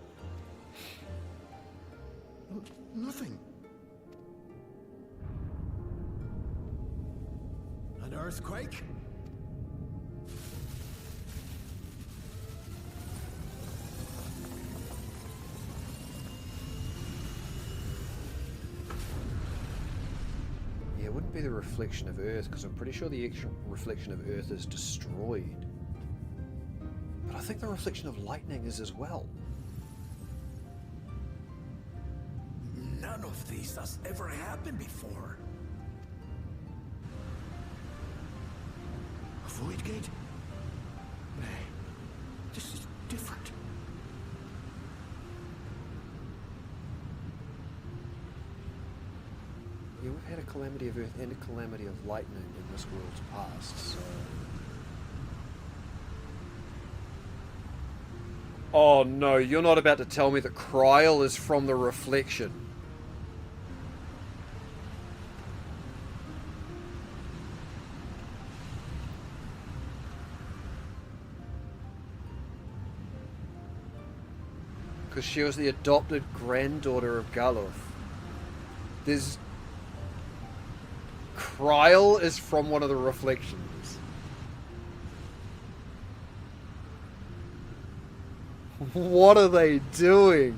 L: Nothing.
K: An earthquake?
D: Yeah, it wouldn't be the reflection of Earth, because I'm pretty sure the actual reflection of Earth is destroyed. But I think the reflection of lightning is as well.
K: None of this has ever happened before.
L: A void gate? Nay, this is different.
D: Yeah, we've had a calamity of Earth and a calamity of lightning in this world's past, so... Oh no, you're not about to tell me that Kryl is from the reflection. Because she was the adopted granddaughter of Galuf. There's... Kryl is from one of the reflections. What are they doing?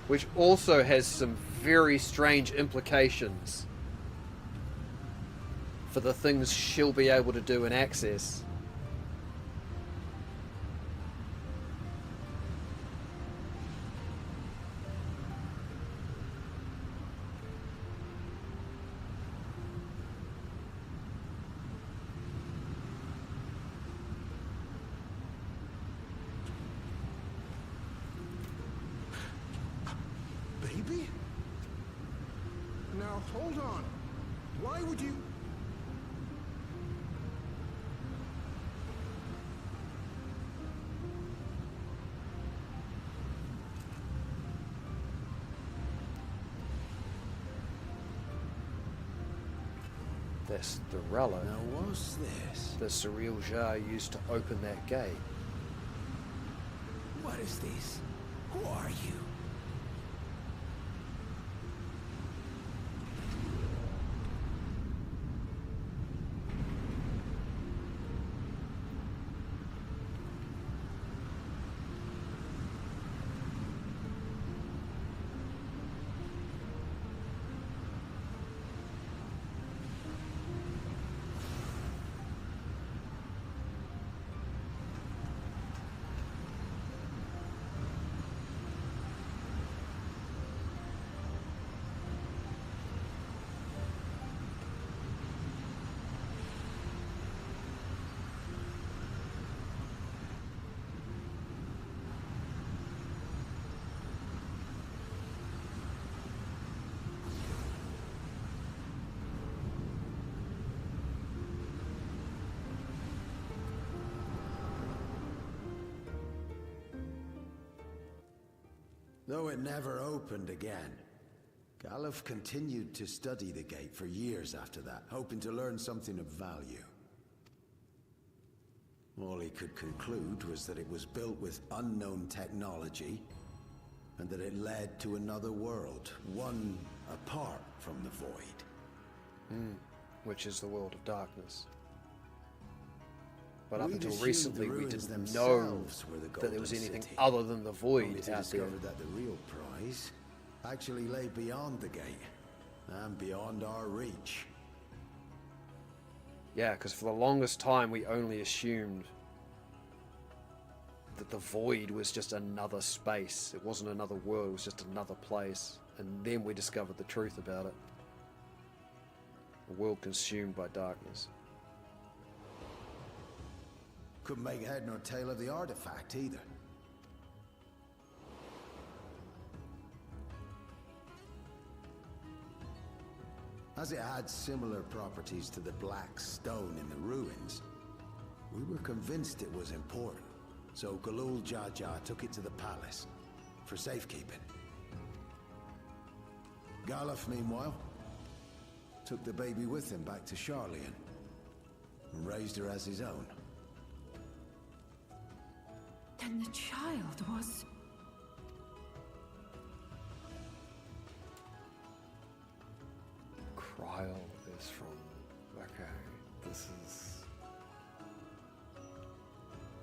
D: Which also has some very strange implications for the things she'll be able to do in Access.
L: Baby? Now, hold on. Why would you...
D: That's the relic.
K: Now what's this?
D: The surreal jar used to open that gate.
K: What is this? Who are you?
G: Though it never opened again. Galuf continued to study the gate for years after that, hoping to learn something of value. All he could conclude was that it was built with unknown technology, and that it led to another world, one apart from the Void.
D: Which is the world of darkness. But up until recently, we didn't know that there was anything other than the Void out there.
G: Discovered that the real prize actually lay beyond the gate, and beyond our reach.
D: Yeah, because for the longest time, we only assumed that the Void was just another space. It wasn't another world, it was just another place. And then we discovered the truth about it. A world consumed by darkness.
G: Couldn't make head nor tail of the artifact either. As it had similar properties to the black stone in the ruins, we were convinced it was important. So Galul Jaja took it to the palace for safekeeping. Galuf, meanwhile, took the baby with him back to Sharlayan and raised her as his own.
F: Then the child was...
D: Kryl is from... Okay, this is...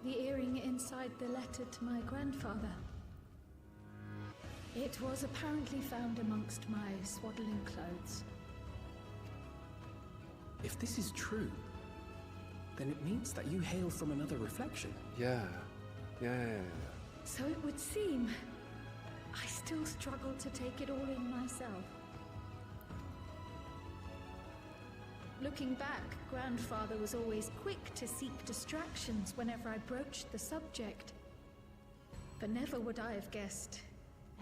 H: The earring inside the letter to my grandfather. It was apparently found amongst my swaddling clothes.
I: If this is true, then it means that you hail from another reflection.
D: Yeah.
H: So it would seem. I still struggle to take it all in myself. Looking back, Grandfather was always quick to seek distractions whenever I broached the subject. But never would I have guessed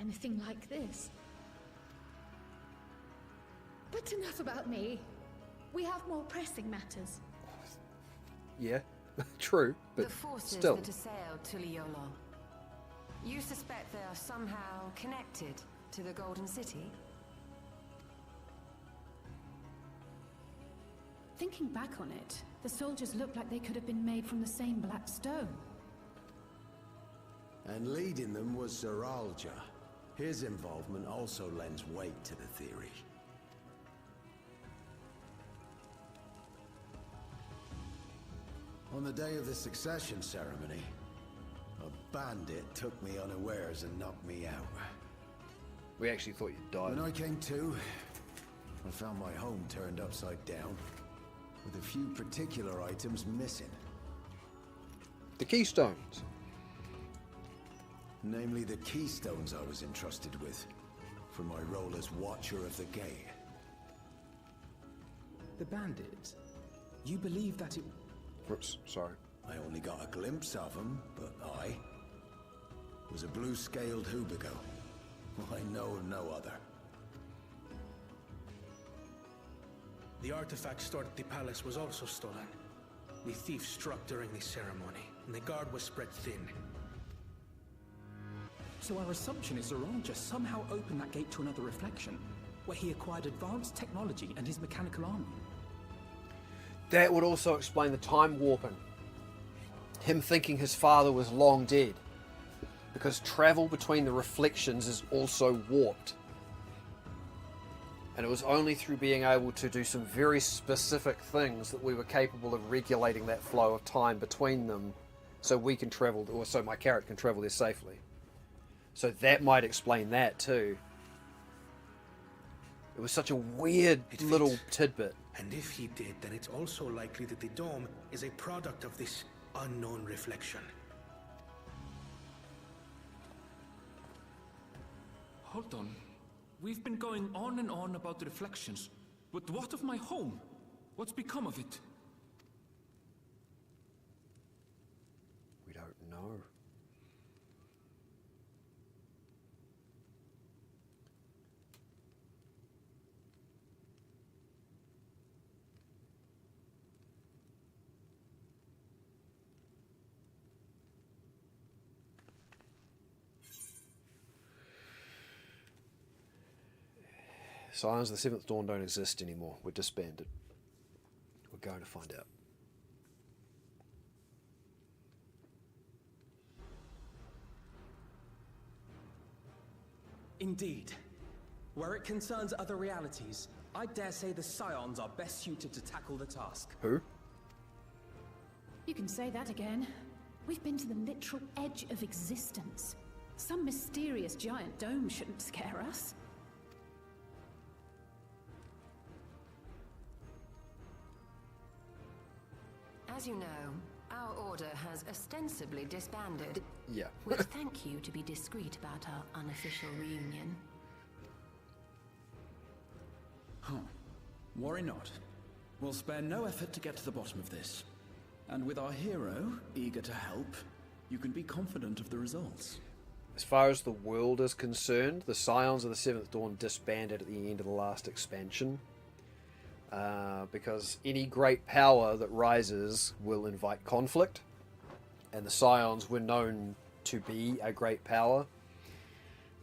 H: anything like this. But enough about me. We have more pressing matters.
D: Yeah, true, but
J: the forces
D: still.
J: that assailed Tuliyola. You suspect they are somehow connected to the Golden City?
F: Thinking back on it, the soldiers looked like they could have been made from the same black stone.
G: And leading them was Zeralja. His involvement also lends weight to the theory. On the day of the succession ceremony, a bandit took me unawares and knocked me out.
D: We actually thought you died.
G: When I came to, I found my home turned upside down, with a few particular items missing.
D: The keystones.
G: Namely the keystones I was entrusted with, for my role as Watcher of the Gate.
I: The bandit? You believe that it...
D: Oops, sorry.
G: I only got a glimpse of him, but I was a blue-scaled Hubigo. I know of no other.
A: The artifact stored at the palace was also stolen. The thief struck during the ceremony, and the guard was spread thin.
I: So our assumption is Zeralja somehow opened that gate to another reflection, where he acquired advanced technology and his mechanical army.
D: That would also explain the time warping. Him thinking his father was long dead. Because travel between the reflections is also warped. And it was only through being able to do some very specific things that we were capable of regulating that flow of time between them, so we can travel, or so my character can travel there safely. So that might explain that too. It was such a weird little tidbit.
A: And if he did, then it's also likely that the dome is a product of this unknown reflection.
B: Hold on. We've been going on and on about the reflections, but what of my home? What's become of it?
D: We don't know. Scions of the Seventh Dawn don't exist anymore. We're disbanded. We're going to find out.
M: Indeed. Where it concerns other realities, I dare say the Scions are best suited to tackle the task.
D: Who?
F: You can say that again. We've been to the literal edge of existence. Some mysterious giant dome shouldn't scare us.
J: As you know, our order has ostensibly disbanded.
D: Yeah.
J: We'd thank you to be discreet about our unofficial reunion.
I: Huh. Worry not. We'll spare no effort to get to the bottom of this. And with our hero eager to help, you can be confident of the results.
D: As far as the world is concerned, the Scions of the Seventh Dawn disbanded at the end of the last expansion. Because any great power that rises will invite conflict. And the Scions were known to be a great power.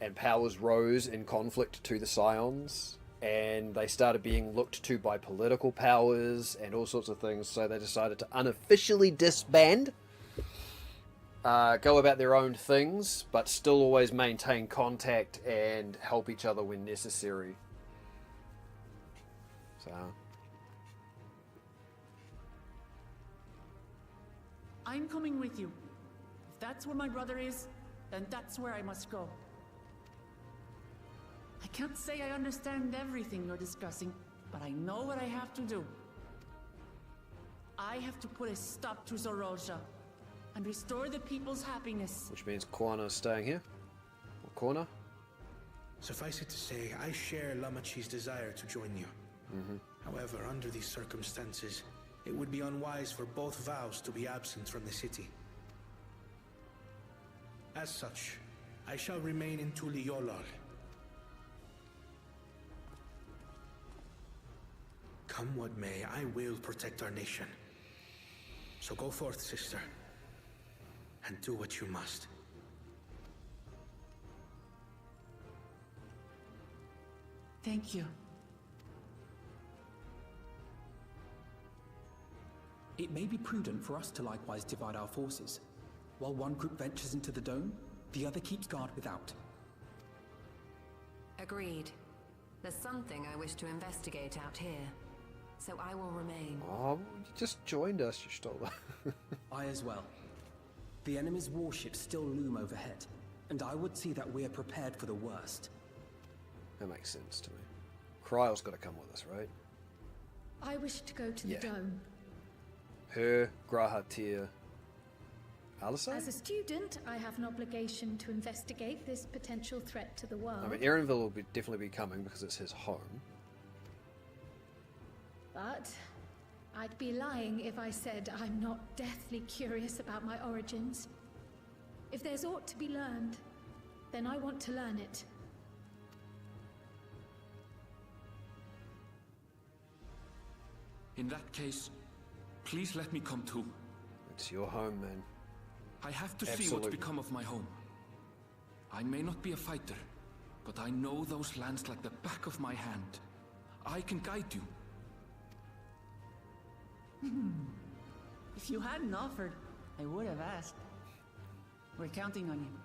D: And powers rose in conflict to the Scions. And they started being looked to by political powers and all sorts of things. So they decided to unofficially disband. Go about their own things, but still always maintain contact and help each other when necessary. So...
E: I'm coming with you. If that's where my brother is, then that's where I must go. I can't say I understand everything you're discussing, but I know what I have to do. I have to put a stop to Zoroja and restore the people's happiness.
D: Which means Quana's staying here? Or Corner?
A: Suffice it to say, I share Lamachi's desire to join you. However, under these circumstances, it would be unwise for both vows to be absent from the city. As such, I shall remain in Tuliolal. Come what may, I will protect our nation. So go forth, sister, and do what you must.
E: Thank you.
M: It may be prudent for us to likewise divide our forces. While one group ventures into the dome, the other keeps guard without.
J: Agreed. There's something I wish to investigate out here, so I will remain.
D: Oh, you just joined us, you stole that.
M: I as well. The enemy's warships still loom overhead, and I would see that we are prepared for the worst.
D: That makes sense to me. Kryle's got to come with us, right?
H: I wish to go to the dome.
D: Her, Grahatir, Alisai?
H: As a student, I have an obligation to investigate this potential threat to the world.
D: I mean, Erenville will definitely be coming because it's his home.
H: But I'd be lying if I said I'm not deathly curious about my origins. If there's aught to be learned, then I want to learn it.
B: In that case, please let me come too.
D: It's your home, man.
B: I have to see what's become of my home. I may not be a fighter, but I know those lands like the back of my hand. I can guide you.
E: If you hadn't offered, I would have asked. We're counting on you.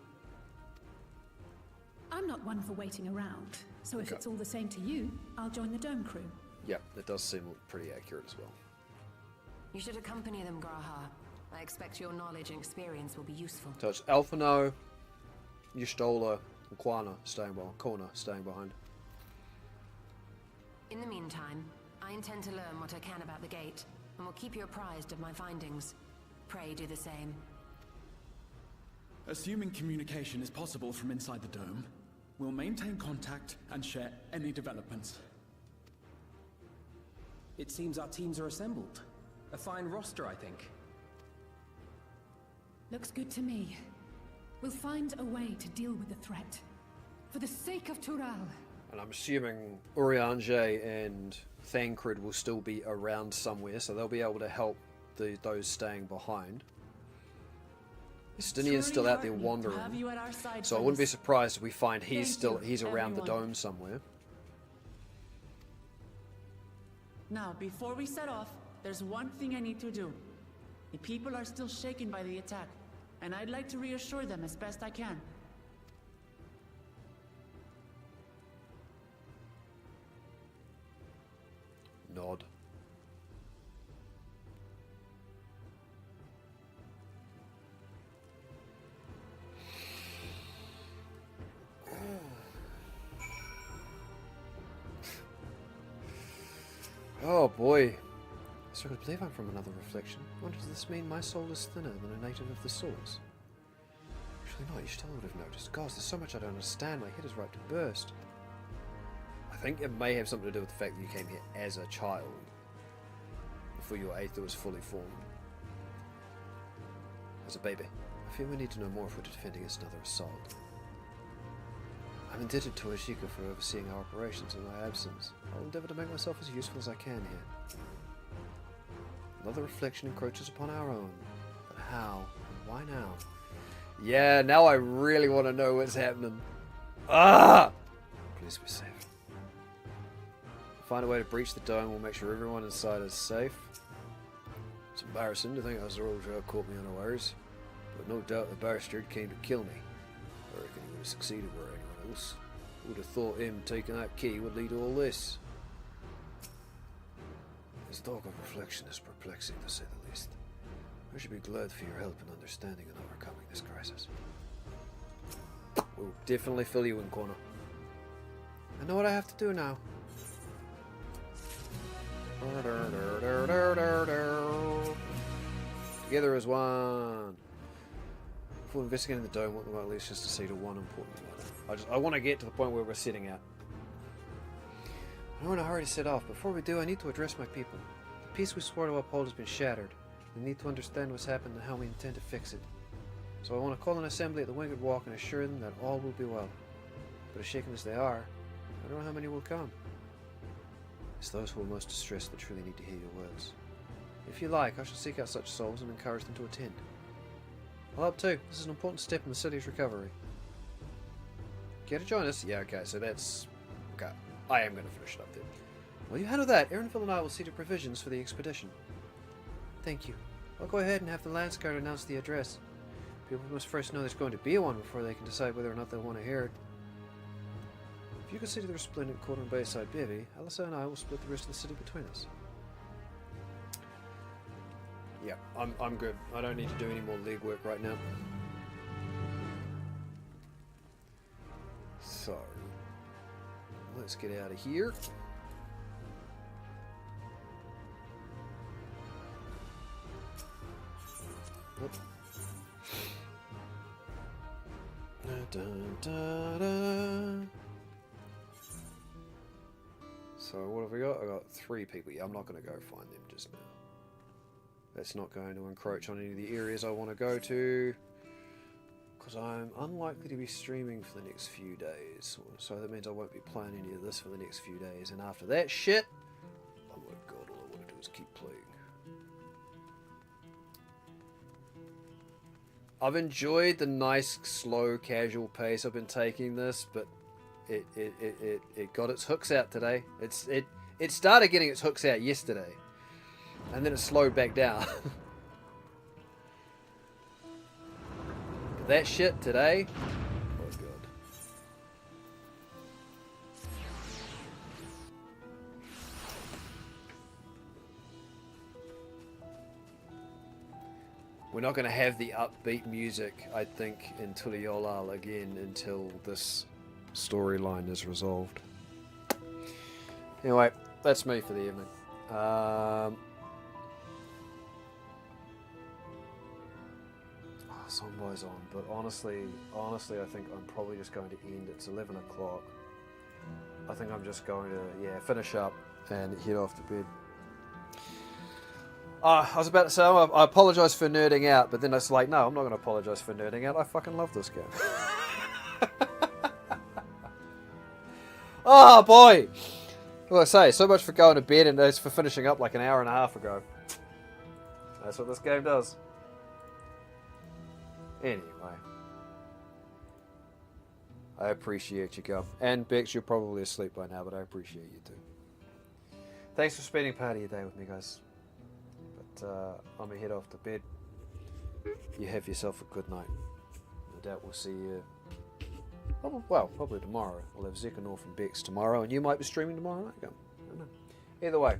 F: I'm not one for waiting around, so if it's all the same to you, I'll join the dome crew.
D: Yep, that does seem pretty accurate as well.
J: You should accompany them, Graha. I expect your knowledge and experience will be useful.
D: So it's Alphino, Yustola, and Quana staying behind.
J: In the meantime, I intend to learn what I can about the gate, and will keep you apprised of my findings. Pray do the same.
I: Assuming communication is possible from inside the dome, we'll maintain contact and share any developments.
M: It seems our teams are assembled. A fine roster, I think.
F: Looks good to me. We'll find a way to deal with the threat. For the sake of Tural.
D: And I'm assuming Urianger and Thancred will still be around somewhere, so they'll be able to help those staying behind. Estinian's still out there wandering, so I wouldn't be surprised if we find he's around the dome somewhere.
E: Now, before we set off, there's one thing I need to do. The people are still shaken by the attack, and I'd like to reassure them as best I can.
D: Nod. Oh boy. I struggle to believe I'm from another reflection. Wonder, does this mean my soul is thinner than a native of the source? Actually not, you should totally would have noticed. Gosh, there's so much I don't understand, my head is ripe to burst. I think it may have something to do with the fact that you came here as a child. Before your Aether was fully formed. As a baby. I feel we need to know more if we're defending against another assault. I'm indebted to Ashika for overseeing our operations in my absence. I'll endeavour to make myself as useful as I can here. Another reflection encroaches upon our own. But how? And why now? Yeah, now I really want to know what's happening. Ah! Please be safe. Find a way to breach the dome. We'll make sure everyone inside is safe. It's embarrassing to think Azrael caught me unawares, but no doubt the bastard came to kill me. I reckon he would have succeeded where anyone else. Would have thought him taking that key would lead to all this. This talk of reflection is perplexing, to say the least. I should be glad for your help in understanding and overcoming this crisis. We'll definitely fill you in, corner. I know what I have to do now. Together as one. Before investigating the dome, what the at least just to see to one important matter. I want to get to the point where we're sitting at. I'm in a hurry to set off. Before we do, I need to address my people. The peace we swore to uphold has been shattered. We need to understand what's happened and how we intend to fix it. So I want to call an assembly at the Winged Walk and assure them that all will be well. But as shaken as they are, I don't know how many will come. It's those who are most distressed that truly need to hear your words. If you like, I shall seek out such souls and encourage them to attend. I'll help too. This is an important step in the city's recovery. Care to join us? Yeah, okay, so that's... Okay, I am going to finish it up then. Well, you handle that. Erinville and I will see to provisions for the expedition. Thank you. I'll go ahead and have the Landsguard announce the address. People must first know there's going to be one before they can decide whether or not they want to hear it. If you can see to the resplendent quarter and Bayside bevy, Alyssa and I will split the rest of the city between us. Yeah, I'm good. I don't need to do any more legwork right now. So, let's get out of here. Oop. Da, da, da. So what have we got? I got 3 people. Yeah, I'm not going to go find them just now. That's not going to encroach on any of the areas I want to go to, because I'm unlikely to be streaming for the next few days. So that means I won't be playing any of this for the next few days. And after that shit, oh my god, all I want to do is keep playing. I've enjoyed the nice, slow, casual pace I've been taking this, but it got its hooks out today. It started getting its hooks out yesterday, and then it slowed back down. That shit today, oh god. We're not going to have the upbeat music, I think, in Tuliolal again until this storyline is resolved. Anyway, that's me for the evening. Somebody's on, but honestly, I think I'm probably just going to end. It's 11 o'clock. I think I'm just going to, finish up and head off to bed. I was about to say, I apologise for nerding out, but then it's like, no, I'm not going to apologise for nerding out. I fucking love this game. Oh, boy! What I say, so much for going to bed and that's for finishing up like an hour and a half ago. That's what this game does. Anyway. I appreciate you, Gum. And Bex, you're probably asleep by now, but I appreciate you too. Thanks for spending part of your day with me, guys. But I'm gonna head off to bed. You have yourself a good night. No doubt we'll see you. Probably tomorrow. We'll have Zeka North and Bex tomorrow, and you might be streaming tomorrow night. I don't know. Either way,